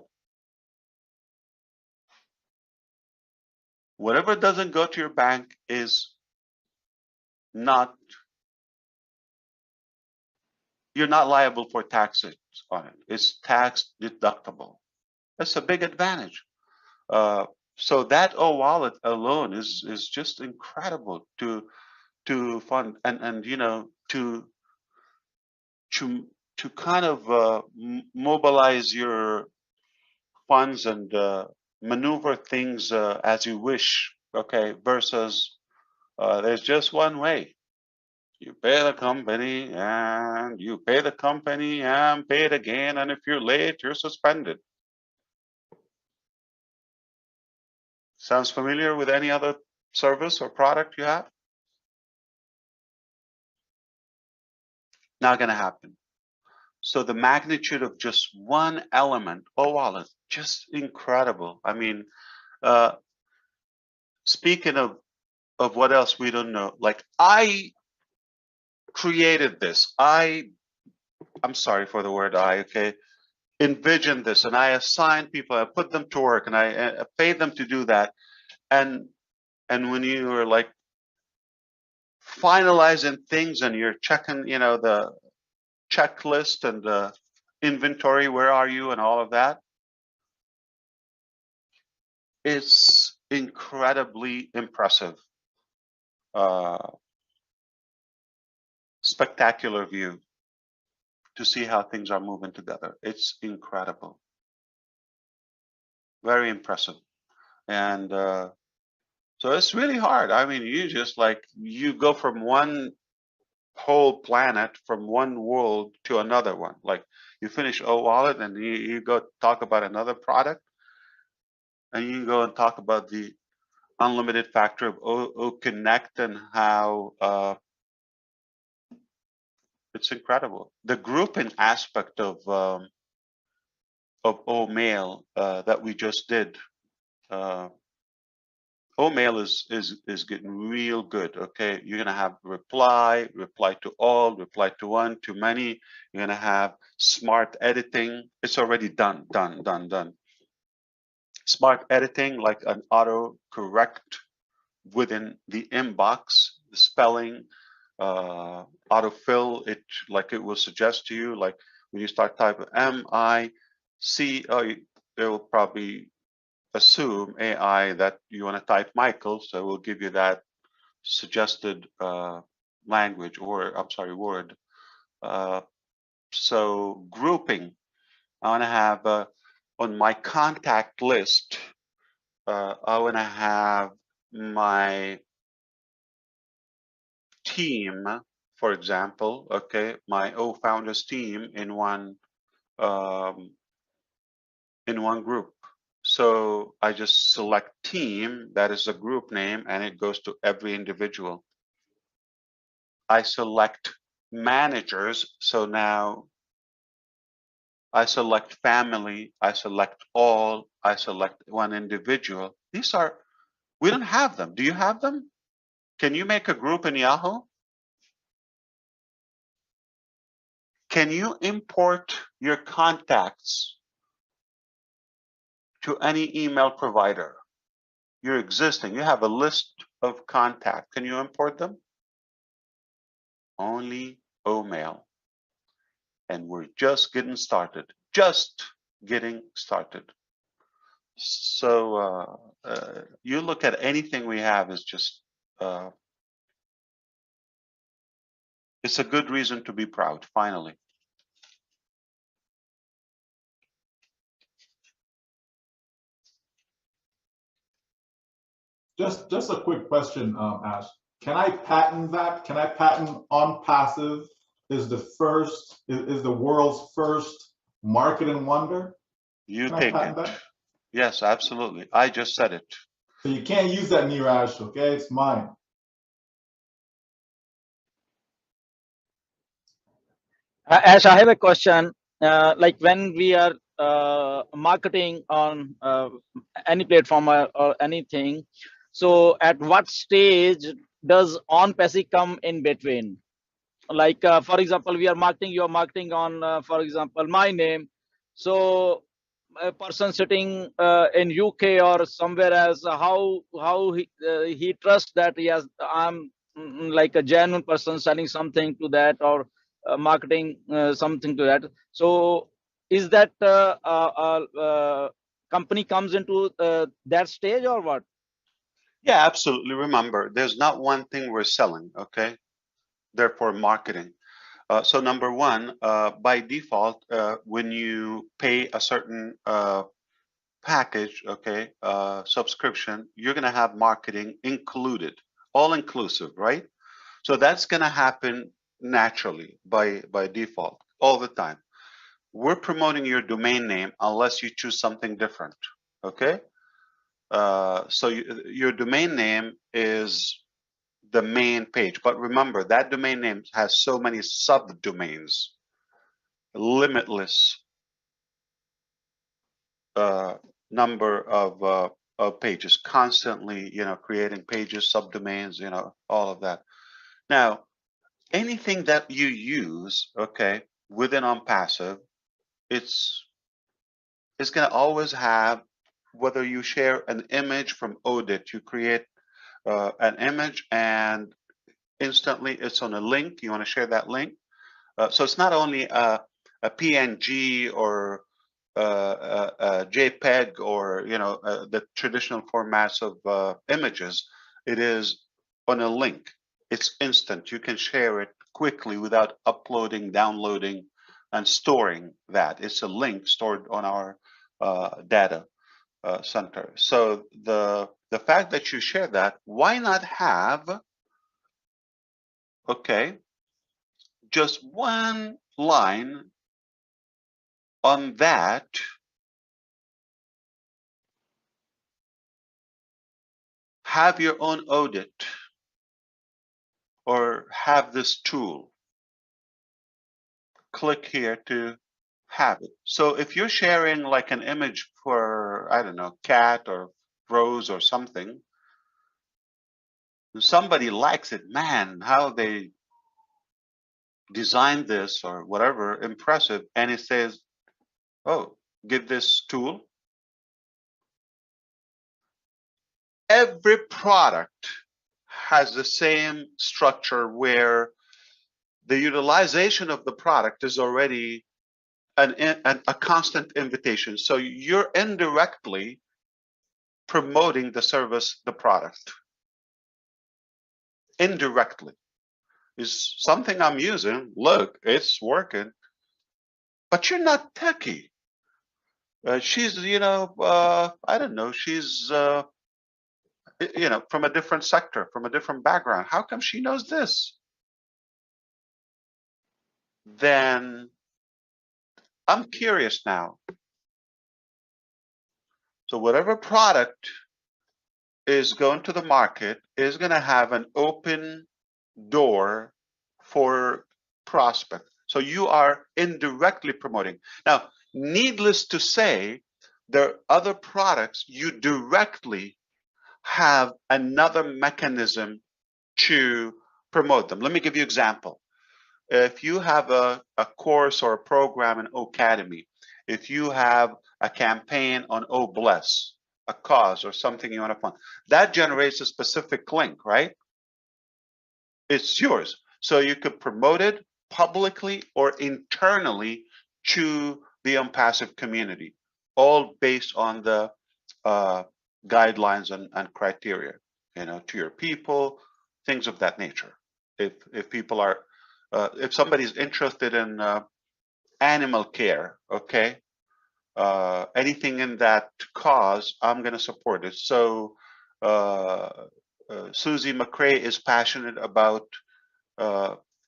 Whatever doesn't go to your bank is not, you're not liable for taxes on it. It's tax deductible. That's a big advantage. So that wallet alone is just incredible to fund and you know to kind of mobilize your funds and maneuver things as you wish. Okay, versus there's just one way. You pay the company and you pay the company and pay it again, and if you're late, you're suspended. Sounds familiar with any other service or product you have? Not going to happen. So the magnitude of just one element, wallet, just incredible. I mean, speaking of what else we don't know, like I created this. I'm sorry for the word I, okay? Envisioned this and I assigned people, I put them to work and I paid them to do that. And when you were like finalizing things and you're checking, you know, the checklist and the inventory, where are you and all of that, it's incredibly impressive. Spectacular view to see how things are moving together. It's incredible. Very impressive. And so it's really hard. I mean, you just like, you go from one whole planet, from one world to another one. Like you finish wallet and you go talk about another product and you go and talk about the unlimited factor of Connect and how it's incredible. The grouping aspect of O-Mail that we just did, O-Mail is getting real good. Okay, you're gonna have reply to all, reply to one, to many. You're gonna have smart editing. It's already done. Smart editing, like an auto correct within the inbox, the spelling, autofill it like it will suggest to you. Like when you start typing M-I-C, it will probably assume AI that you want to type Michael, so it will give you that suggested language, or I'm sorry, word. So grouping, I want to have on my contact list, I want to have my team, for example, okay, my founders team um, in one group. So I just select team, that is a group name, and it goes to every individual. I select managers, so now I select family, I select all, I select one individual. These are, we don't have them. Do you have them? Can you make a group in Yahoo? Can you import your contacts to any email provider? You're existing, you have a list of contacts. Can you import them? Only OMail. And we're just getting started, just getting started. So you look at anything we have is just, it's a good reason to be proud, finally. Just a quick question, Ash. Can I patent that? Can I patent Onpassive is the world's first marketing wonder? You Can I take patent it. that? Yes, absolutely. I just said it. So you can't use that near Ash, okay? It's mine. Ash, I have a question. Like when we are marketing on any platform or anything, so at what stage does OnPassive come in between? Like for example, we are marketing, you are marketing on for example my name, so a person sitting in UK or somewhere else, how he trusts that yes, I'm like a genuine person selling something to that, or marketing something to that. So is that company comes into that stage or what? Yeah, absolutely. Remember, there's not one thing we're selling, okay? Therefore, marketing. So number one, by default, when you pay a certain package, okay, subscription, you're going to have marketing included, all inclusive, right? So that's going to happen naturally by default all the time. We're promoting your domain name unless you choose something different, okay? So your domain name is the main page, but remember that domain name has so many subdomains, limitless number of pages, constantly, creating pages, subdomains, all of that. Now, anything that you use, okay, within OnPassive, it's going to always have, whether you share an image from Audit, you create an image and instantly it's on a link. You want to share that link. So it's not only a PNG or a JPEG or the traditional formats of images. It is on a link. It's instant. You can share it quickly without uploading, downloading, and storing that. It's a link stored on our data center. So the fact that you share that, why not have, okay, just one line on that have your own audit or have this tool. Click here to have it. So if you're sharing like an image for, I don't know, cat or rose or something, somebody likes it, man, how they designed this or whatever, impressive, and it says, oh, get this tool. Every product has the same structure where the utilization of the product is already a constant invitation. So you're indirectly promoting the service, the product. Indirectly is something I'm using. Look, it's working. but you're not techie. She's, I don't know, she's, from a different sector, from a different background. How come she knows this? Then I'm curious now. So whatever product is going to the market is going to have an open door for prospect. So you are indirectly promoting. Now, needless to say, there are other products you directly have another mechanism to promote them. Let me give you an example. If you have a course or a program in Academy, if you have a campaign on Bless, a cause or something you want to fund, that generates a specific link, right? It's yours. So you could promote it publicly or internally to the Onpassive community, all based on the guidelines and criteria, to your people, things of that nature. If people are, if somebody's interested in animal care, okay, anything in that cause, I'm going to support it. So Susie McRae is passionate about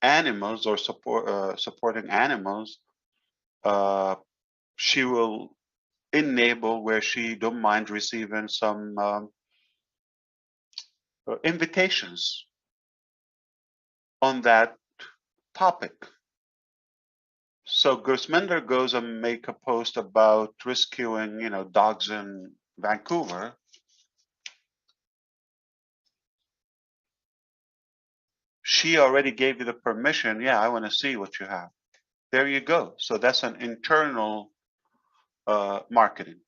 animals or supporting animals. She will enable where she don't mind receiving some invitations on that topic. So Gersminder goes and make a post about rescuing, dogs in Vancouver. She already gave you the permission. Yeah, I want to see what you have. There you go. So that's an internal marketing.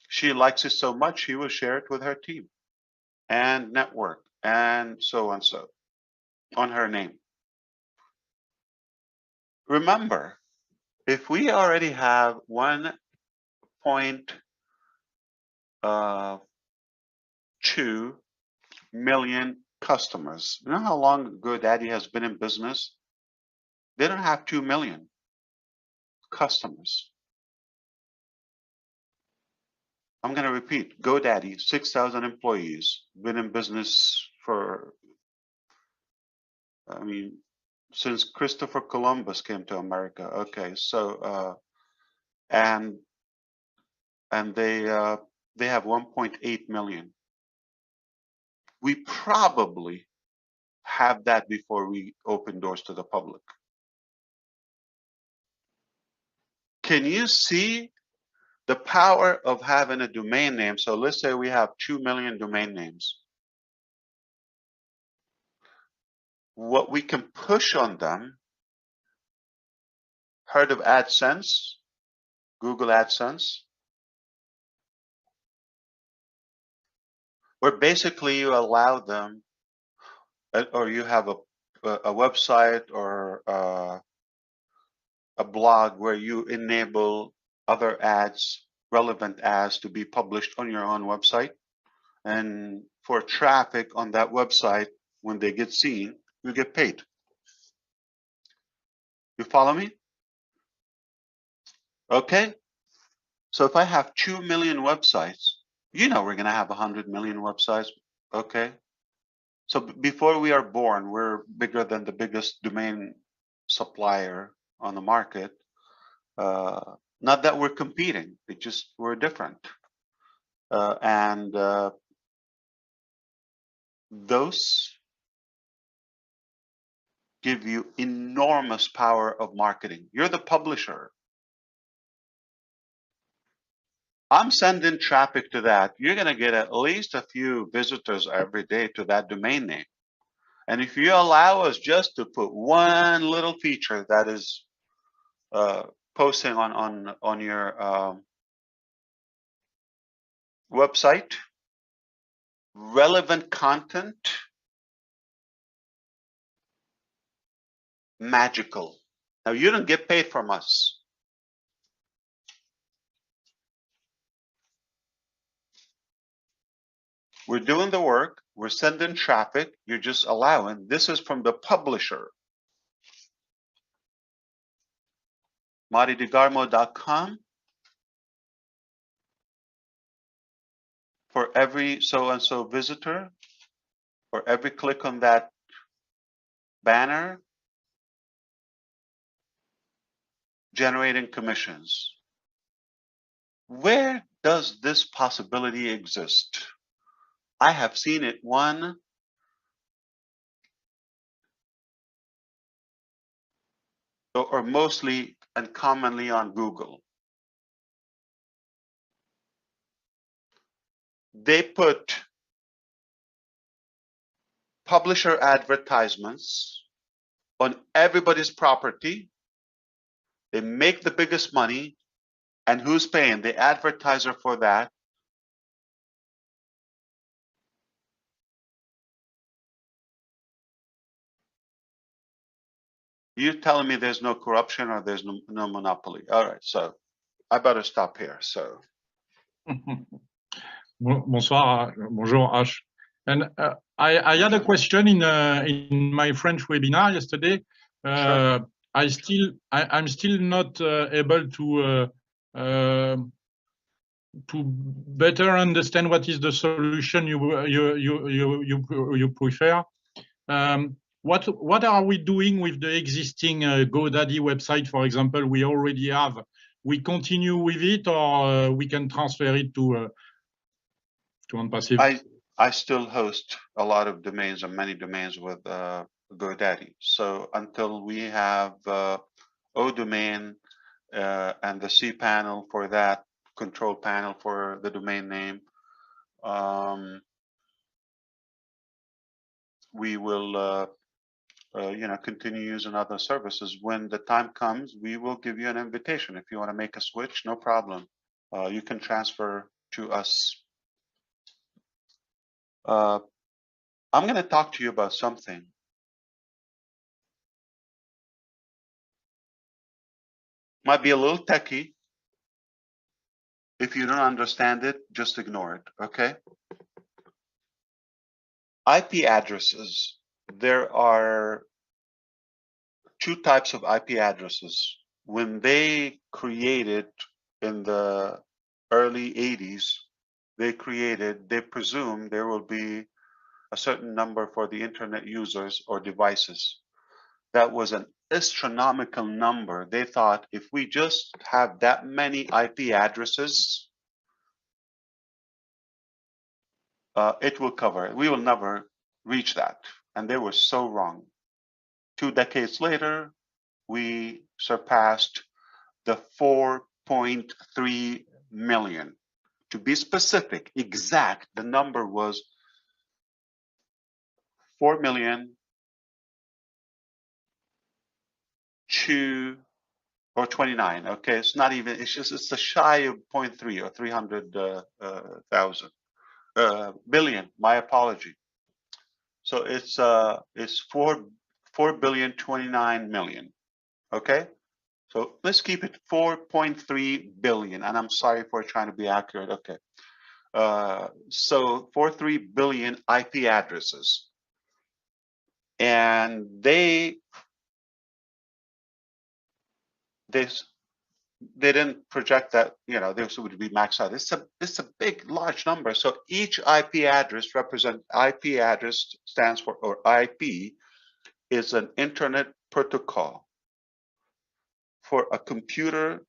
She likes it so much, she will share it with her team and network and so on her name. Remember, if we already have 1.2 million customers, you know how long GoDaddy has been in business? They don't have 2 million customers. I'm going to repeat, GoDaddy, 6,000 employees, been in business for, since Christopher Columbus came to America. Okay, so and they have 1.8 million. We probably have that before we open doors to the public. Can you see the power of having a domain name? So let's say we have 2 million domain names. What we can push on them, heard of AdSense, Google AdSense, where basically you allow them, or you have a website or a blog where you enable other ads, relevant ads, to be published on your own website. And for traffic on that website, when they get seen, you get paid. You follow me? Okay. So if I have 2 million websites, we're going to have 100 million websites. Okay. So before we are born, we're bigger than the biggest domain supplier on the market. Not that we're competing, it's just we're different. And those give you enormous power of marketing. You're the publisher. I'm sending traffic to that. You're going to get at least a few visitors every day to that domain name. And if you allow us just to put one little feature that is posting on your website, relevant content, magical. Now, you don't get paid from us. We're doing the work. We're sending traffic. You're just allowing. This is from the publisher. MariDeGarmo.com. For every so-and-so visitor, for every click on that banner, generating commissions. Where does this possibility exist? I have seen it one or mostly and commonly on Google. They put publisher advertisements on everybody's property. They make the biggest money, and who's paying? The advertiser for that. You're telling me there's no corruption or there's no monopoly. All right, so I better stop here. So. Bonsoir, bonjour Ash. And I had a question in my French webinar yesterday. Sure. I'm still not able to better understand what is the solution you prefer. What are we doing with the existing GoDaddy website, for example? We already have. We continue with it, or we can transfer it to Onpassive? I still host a lot of domains and many domains with GoDaddy. So until we have ODomain and the cPanel for that, control panel for the domain name, we will continue using other services. When the time comes, we will give you an invitation. If you want to make a switch, no problem. You can transfer to us. I'm going to talk to you about something. Might be a little techie. If you don't understand it, just ignore it, okay? IP addresses. There are two types of IP addresses. When they created in the early 80s, they presumed there will be a certain number for the internet users or devices. That was an astronomical number. They thought if we just have that many IP addresses, it will cover it. We will never reach that. And they were so wrong. 2 decades later, we surpassed the 4.3 million. To be specific, exact, the number was 4,000,029. Okay, it's not even, it's a shy of 0.3 or 300,000 billion. My apology. So it's 4,029,000,000. Okay, so let's keep it 4.3 billion. And I'm sorry for trying to be accurate. Okay, so 43 billion IP addresses, and they didn't project that this would be maxed out. It's a big, large number. So each IP address IP address stands for, or IP is an internet protocol for a computer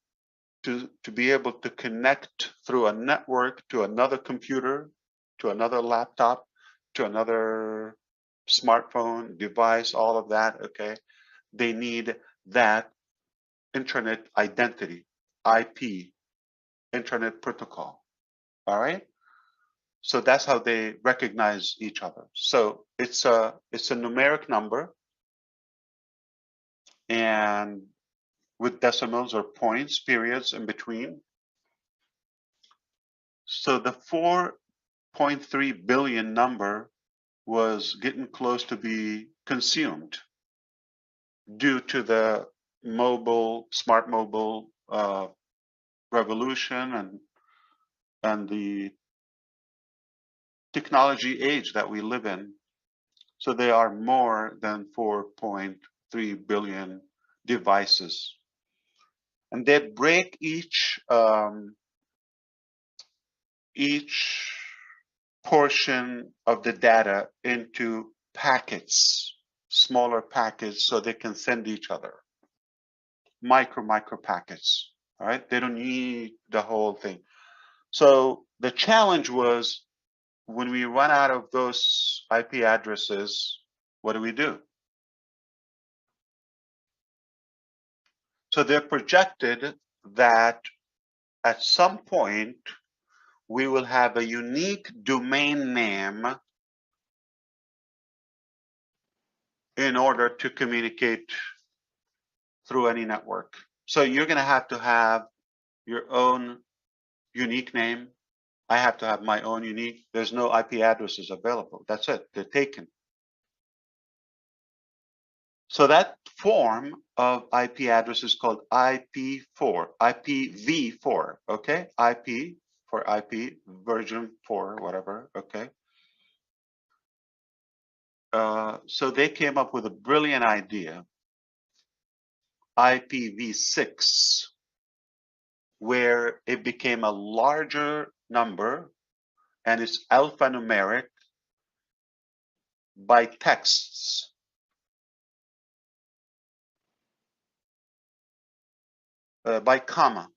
to be able to connect through a network to another computer, to another laptop, to another smartphone device, all of that. Okay, they need that internet identity, IP, internet protocol. All right. So that's how they recognize each other. So it's a numeric number, and with decimals or points, periods in between. So the 4.3 billion number was getting close to be consumed due to the smart mobile revolution and the technology age that we live in. So there are more than 4.3 billion devices. and they'd break each portion of the data into packets, smaller packets, so they can send each other micro packets. All right, they don't need the whole thing. So the challenge was, when we run out of those IP addresses, what do we do? So they're projected that at some point we will have a unique domain name in order to communicate through any network. So you're going to have your own unique name. I have to have my own unique. There's no IP addresses available. That's it. They're taken. So that form of IP address is called IP4, IPv4. Okay, IP for IP version 4, whatever. Okay. So they came up with a brilliant idea, IPv6, where it became a larger number and it's alphanumeric by texts. By comma.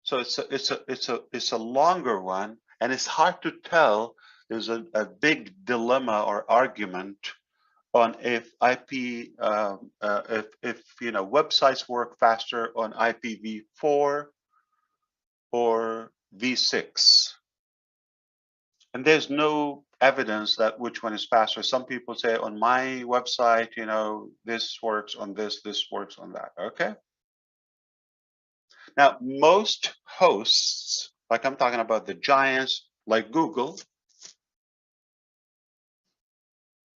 So it's a longer one, and it's hard to tell. There's a big dilemma or argument on if IP if websites work faster on IPv4 or v6, and there's no evidence that which one is faster. Some people say on my website, this works on this works on that. Okay. Now, most hosts, like I'm talking about the giants like Google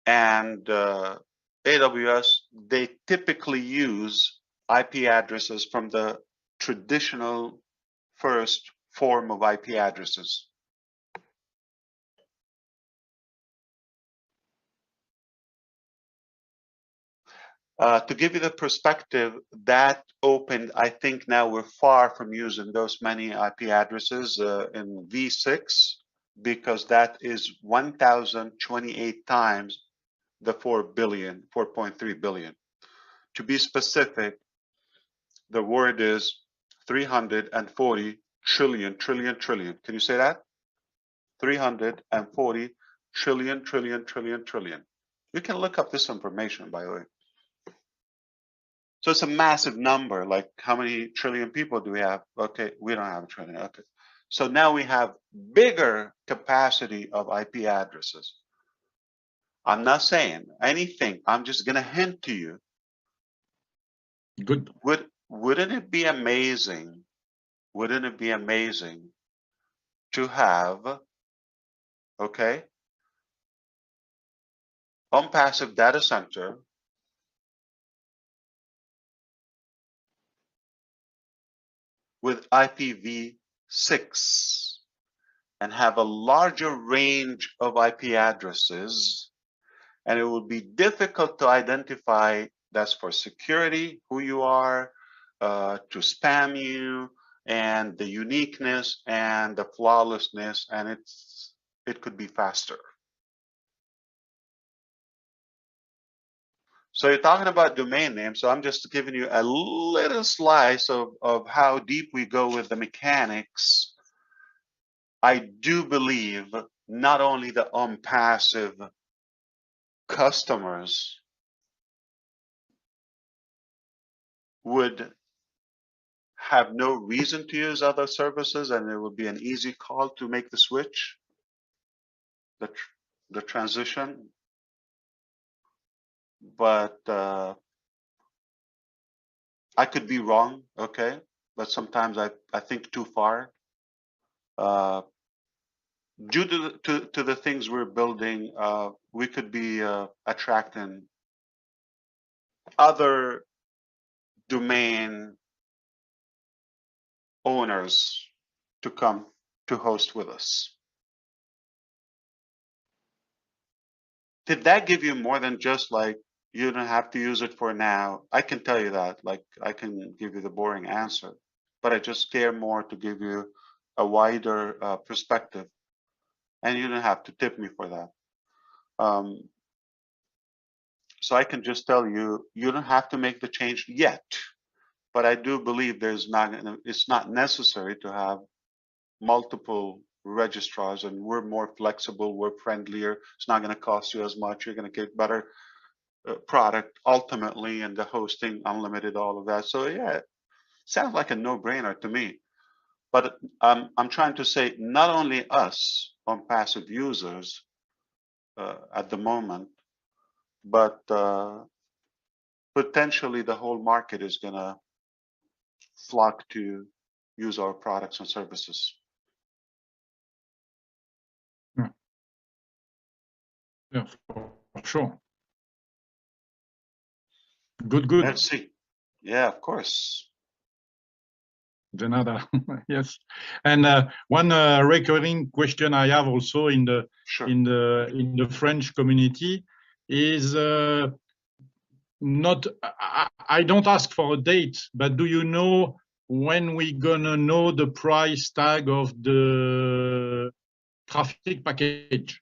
and AWS, they typically use IP addresses from the traditional first form of IP addresses. To give you the perspective, that opened, I think now we're far from using those many IP addresses in v6, because that is 1,028 times the 4.3 billion. To be specific, the word is 340 trillion. Can you say that? 340 trillion. You can look up this information, by the way. So it's a massive number. Like, how many trillion people do we have? Okay, we don't have a trillion. Okay. So now we have bigger capacity of IP addresses. I'm not saying anything. I'm just going to hint to you. Good. Wouldn't it be amazing? Wouldn't it be amazing to have, okay, Onpassive data center with IPv6 and have a larger range of IP addresses, and it would be difficult to identify. That's for security, who you are, to spam you, and the uniqueness and the flawlessness, and it could be faster. So you're talking about domain names, so I'm just giving you a little slice of how deep we go with the mechanics. I do believe not only the Onpassive customers would have no reason to use other services, and it would be an easy call to make the switch, the transition. But I could be wrong, okay? But sometimes I think too far. Due to the things we're building, we could be attracting other domain owners to come to host with us. Did that give you more than just like, You don't have to use it for now. I can tell you that, like I can give you the boring answer, but I just care more to give you a wider perspective, and you don't have to tip me for that. So I can just tell you, you don't have to make the change yet, but I do believe it's not necessary to have multiple registrars, and we're more flexible, we're friendlier. It's not going to cost you as much. You're going to get better product ultimately, and the hosting unlimited, all of that. So yeah, it sounds like a no-brainer to me. But I'm trying to say, not only us OnPassive users at the moment, but potentially the whole market is going to flock to use our products and services. Yeah, for sure. Good, good. Let's see. Yeah, of course. Janada, yes. And one recurring question I have also in the Sure. in the French community is not. I don't ask for a date, but do you know when we gonna know the price tag of the traffic package?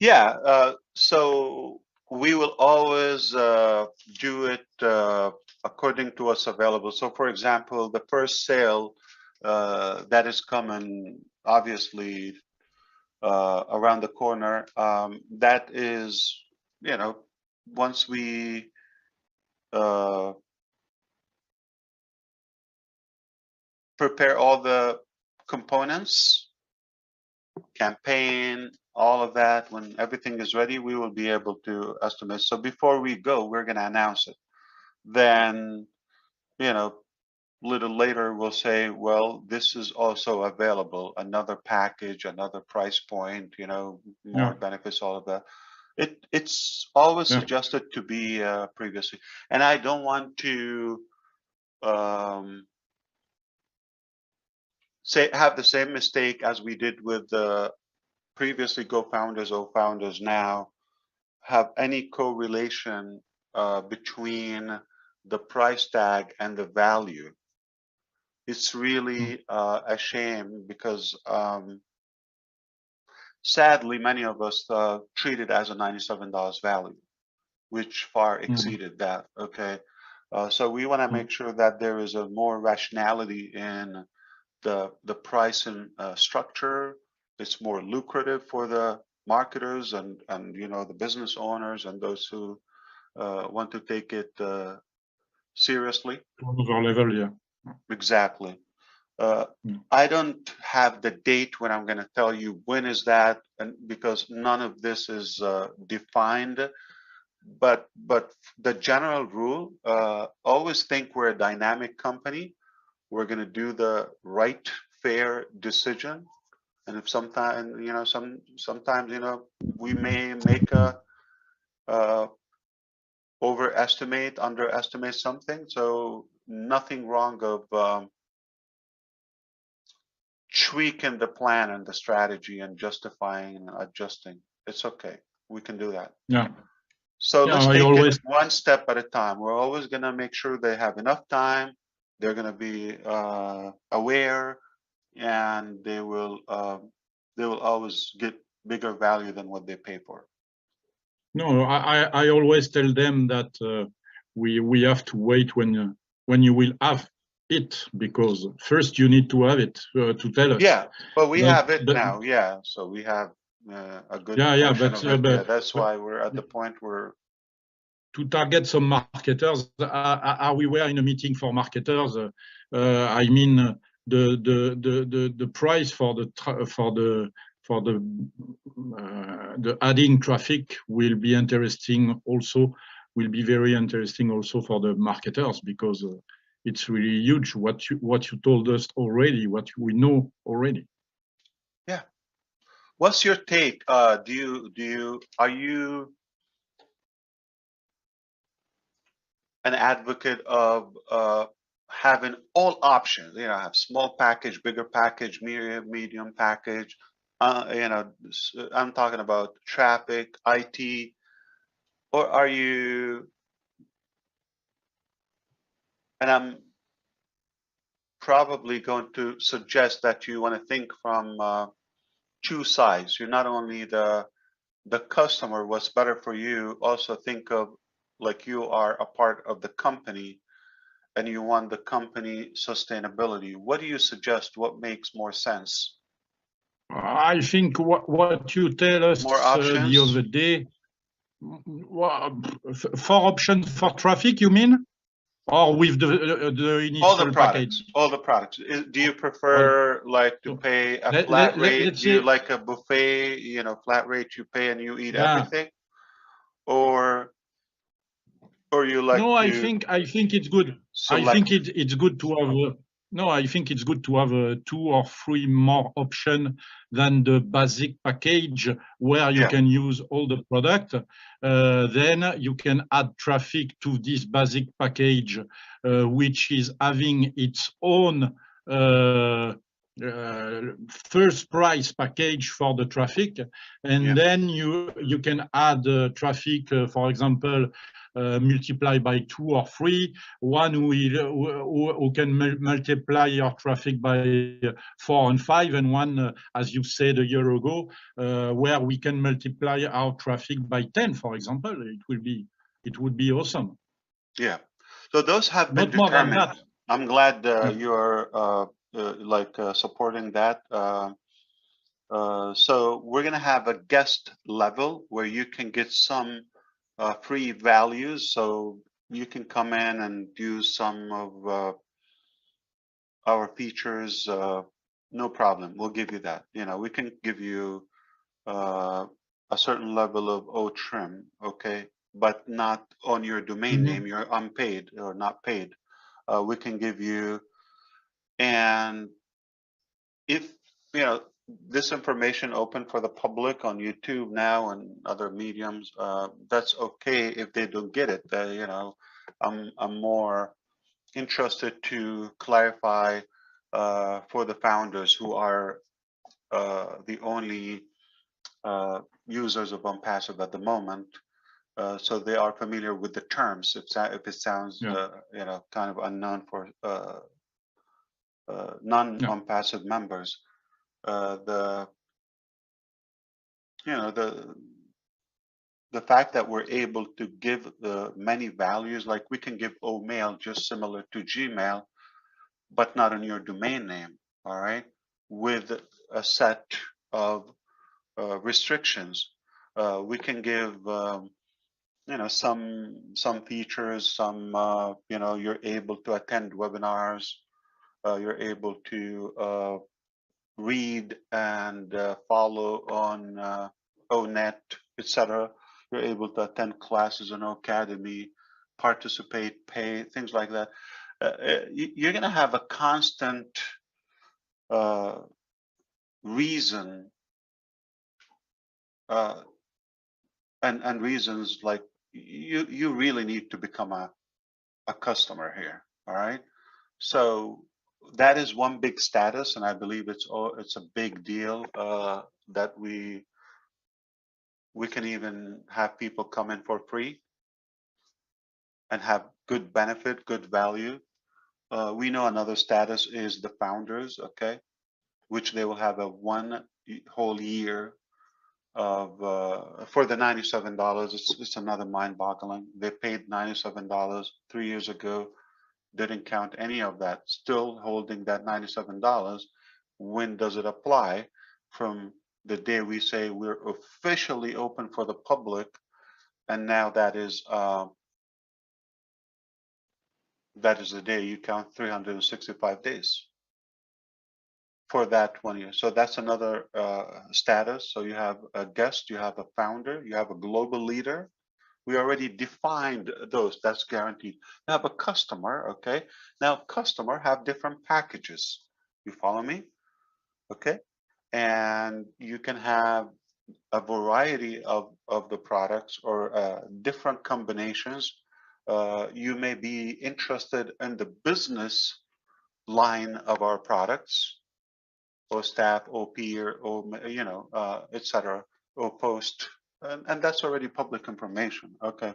Yeah. So we will always do it according to what's available. So, for example, the first sale that is coming, obviously, around the corner, that is, you know, once we prepare all the components, campaign, all of that, when everything is ready, we will be able to estimate. So before we go, we're going to announce it. Then, you know, a little later, we'll say, well, this is also available, another package, another price point, you know, more benefits, all of that. It's always suggested to be previously. And I don't want to have the same mistake as we did with the previously GoFounders or Founders now, have any correlation between the price tag and the value. It's really a shame because sadly, many of us treat it as a $97 value, which far exceeded that. Okay. So we want to make sure that there is a more rationality in the pricing structure. It's more lucrative for the marketers and you know, the business owners and those who want to take it seriously. Another level, yeah. Exactly. I don't have the date when I'm going to tell you when is that, and because none of this is defined. But the general rule, always think we're a dynamic company. We're going to do the right, fair decision. And if sometimes, you know, sometimes, you know, we may make a overestimate, underestimate something. So nothing wrong of tweaking the plan and the strategy and justifying and adjusting. It's okay. We can do that. Yeah. So Yeah, let's I take always it one step at a time. We're always going to make sure they have enough time. They're going to be aware, and they will always get bigger value than what they pay for. No, I always tell them that we have to wait when you will have it, because first you need to have it to tell us. Yeah, but we have it now. Yeah, so we have a good portion of it. Yeah, that's why we're at the point where to target some marketers. We were in a meeting for marketers. I mean, the price for the adding traffic will be interesting also, will be very interesting also for the marketers, because it's really huge what you told us already, what we know already. Yeah. What's your take? Are you an advocate of having all options? You know, have small package, bigger package, medium package. You know, I'm talking about traffic, IT. Or are you, and I'm probably going to suggest that you want to think from two sides. You're not only the customer, what's better for you, also think of like you are a part of the company and you want the company sustainability. What do you suggest? What makes more sense? I think what you tell us More the other options? day, four options for traffic, you mean? Or with the initial package? All the products. Do you All, prefer like to so pay a flat rate? let's Do you say, like a buffet, flat rate you pay and you eat yeah. everything? Or you like No, to I think it's good. I think select? it's good to have. No, I think it's good to have two or three more option than the basic package where you Yeah, can use all the product. Then you can add traffic to this basic package, which is having its own first price package for the traffic, and yeah, then you can add traffic, for example, multiply by 2 or 3, one who can multiply your traffic by 4 and 5, and one, as you said a year ago, where we can multiply our traffic by 10, for example. It would be awesome. yeah. So those have been Not more than determined. that. I'm glad Yeah. you're supporting that. So we're going to have a guest level where you can get some free values. So you can come in and use some of our features. No problem. We'll give you that. We can give you a certain level of trim, okay, but not on your domain name. You're unpaid or not paid. We can give you, and if this information open for the public on YouTube now and other mediums, that's okay if they don't get it. I'm more interested to clarify for the founders who are the only users of Onpassive at the moment, so they are familiar with the terms. If it sounds kind of unknown for non-Onpassive members, the the fact that we're able to give many values, like we can give mail just similar to Gmail, but not on your domain name, all right, with a set of restrictions. We can give some features, you're able to attend webinars, you're able to read and follow on ONET, etc. You're able to attend classes on Academy, participate, pay, things like that. You're going to have a constant reason and reasons, like you really need to become a customer here. All right. So that is one big status, and I believe it's a big deal that we can even have people come in for free and have good benefit, good value. We know another status is the founders, okay, which they will have a one whole year of for the $97. It's another mind-boggling. They paid $97 3 years ago, didn't count any of that, still holding that $97. When does it apply? From the day we say we're officially open for the public, and now that is the day you count 365 days for that 1 year. So that's another status. So you have a guest, you have a founder, you have a global leader. We already defined those. That's guaranteed. Now, a customer, okay? Now, customer have different packages. You follow me? Okay. And you can have a variety of the products or different combinations. You may be interested in the business line of our products, or staff, or peer, or etc., or post and that's already public information. Okay.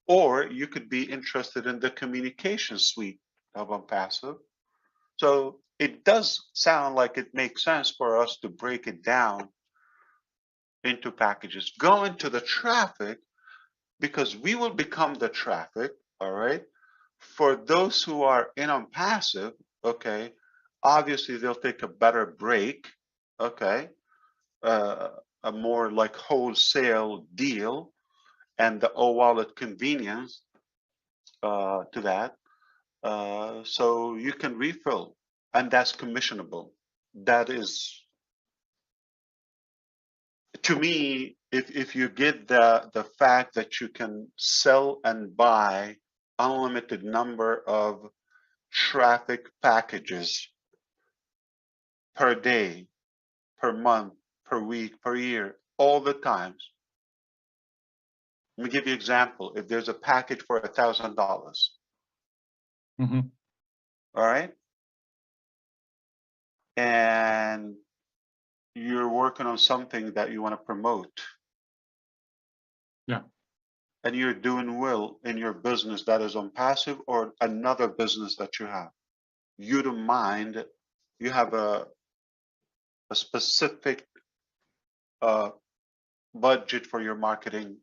Or you could be interested in the communication suite of OnPassive. So it does sound like it makes sense for us to break it down into packages. Go into the traffic because we will become the traffic, all right? For those who are in OnPassive, okay, obviously they'll take a better break, okay, a more like wholesale deal, and the wallet convenience to that. So you can refill, and that's commissionable. That is, to me, if you get the fact that you can sell and buy unlimited number of traffic packages per day, per month, per week, per year, all the times. Let me give you an example. If there's a package for $1,000, Mhm. all right, and you're working on something that you want to promote, Yeah. and you're doing well in your business that is OnPassive or another business that you have, you don't mind, you have a specific budget for your marketing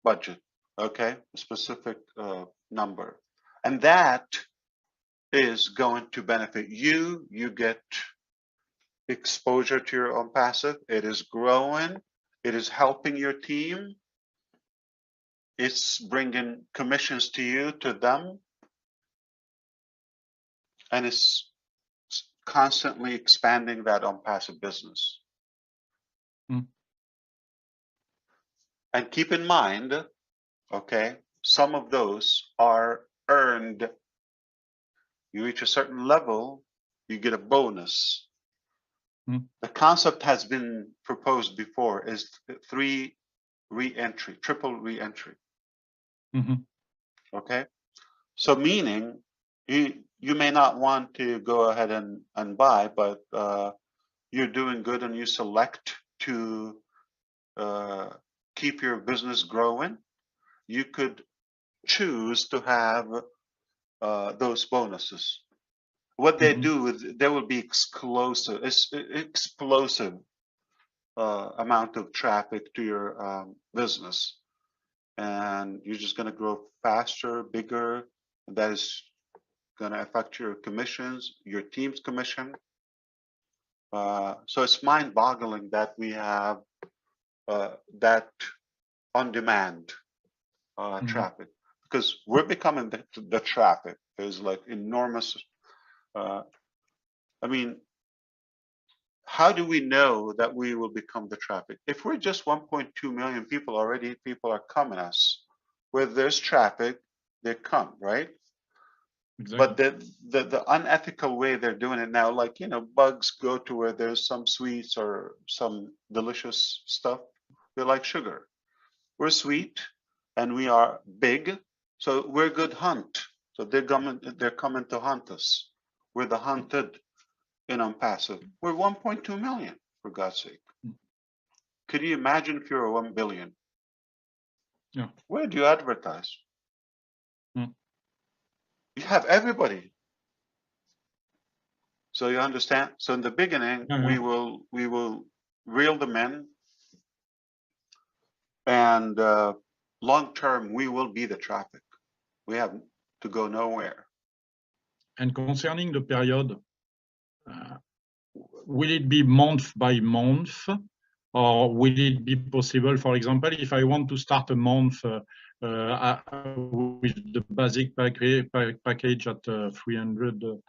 budget, okay, a specific number, and that is going to benefit you. You get exposure to your OnPassive. It is growing. It is helping your team. It's bringing commissions to you, to them, and it's constantly expanding that OnPassive business. Mm. And keep in mind, okay, some of those are earned. You reach a certain level, you get a bonus. Mm. The concept has been proposed before is 3 re-entry, triple re-entry. Mhm. Okay, so meaning you may not want to go ahead and buy, but you're doing good and you select to keep your business growing, you could choose to have those bonuses. What they Mhm. do is there will be explosive amount of traffic to your business, and you're just going to grow faster, bigger. And that is going to affect your commissions, your team's commission. So it's mind-boggling that we have that on-demand Mhm. traffic, because we're becoming the traffic. There's like enormous. I mean, how do we know that we will become the traffic? If we're just 1.2 million people already, people are coming us. Where there's traffic, they come, right? But Exactly. the unethical way they're doing it now, like, you know, bugs go to where there's some sweets or some delicious stuff. They like sugar. We're sweet and we are big, so we're good hunt. So they're coming to hunt us. We're the hunted in OnPassive. We're 1.2 million, for God's sake. Mm. Could you imagine if you're 1 billion? Yeah. Where do you advertise? Mm. You have everybody. So you understand? So in the beginning, Yeah, we yeah. will reel them in, and long term, we will be the traffic. We have to go nowhere. And concerning the period, will it be month by month, or will it be possible, for example, if I want to start a month with the basic package at 300,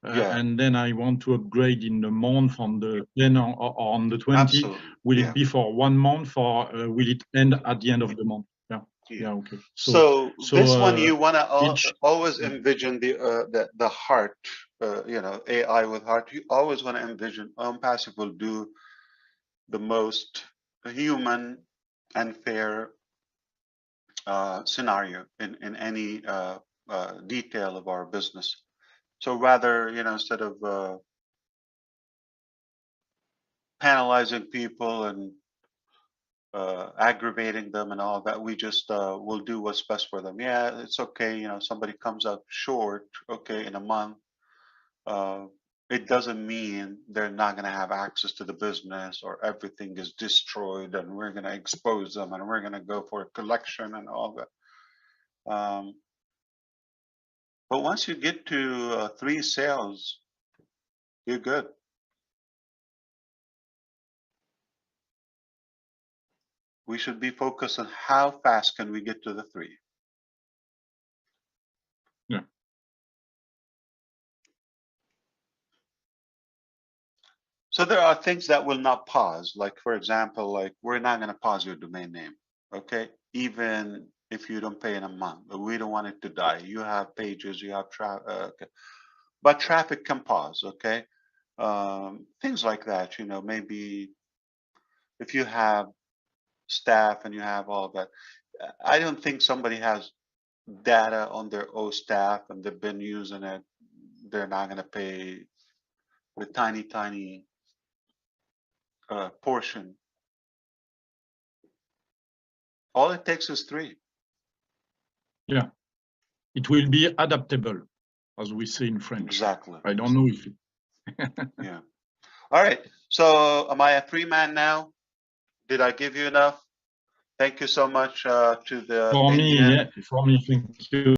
Yeah, and then I want to upgrade in the month on the 10 or on the 20, absolutely. will Yeah. it be for 1 month, or will it end at the end of the month? Yeah. Yeah. Yeah. Okay. So this one, you want to each. always envision the heart, you know, AI with heart. You always want to envision OnPassive will do the most human and fair scenario in any detail of our business. So rather, you know, instead of penalizing people and aggravating them and all that. We just will do what's best for them. Yeah, it's okay. You know, somebody comes up short, okay, in a month. It doesn't mean they're not going to have access to the business or everything is destroyed and we're going to expose them and we're going to go for a collection and all that. But once you get to 3 sales, you're good. We should be focused on how fast can we get to the 3. Yeah. So there are things that will not pause. Like, for example, like we're not going to pause your domain name. Okay. Even if you don't pay in a month, but we don't want it to die. You have pages, you have traffic, okay. But traffic can pause. Okay. Things like that, you know, maybe if you have staff and you have all that, I don't think somebody has data on their own staff and they've been using it. They're not going to pay the tiny portion. All it takes is 3. Yeah, it will be adaptable, as we say in French. Exactly. I don't know if. Yeah. All right. So am I a free man now? Did I give you enough? Thank you so much to the For me, Indian. yeah, for me, thank you.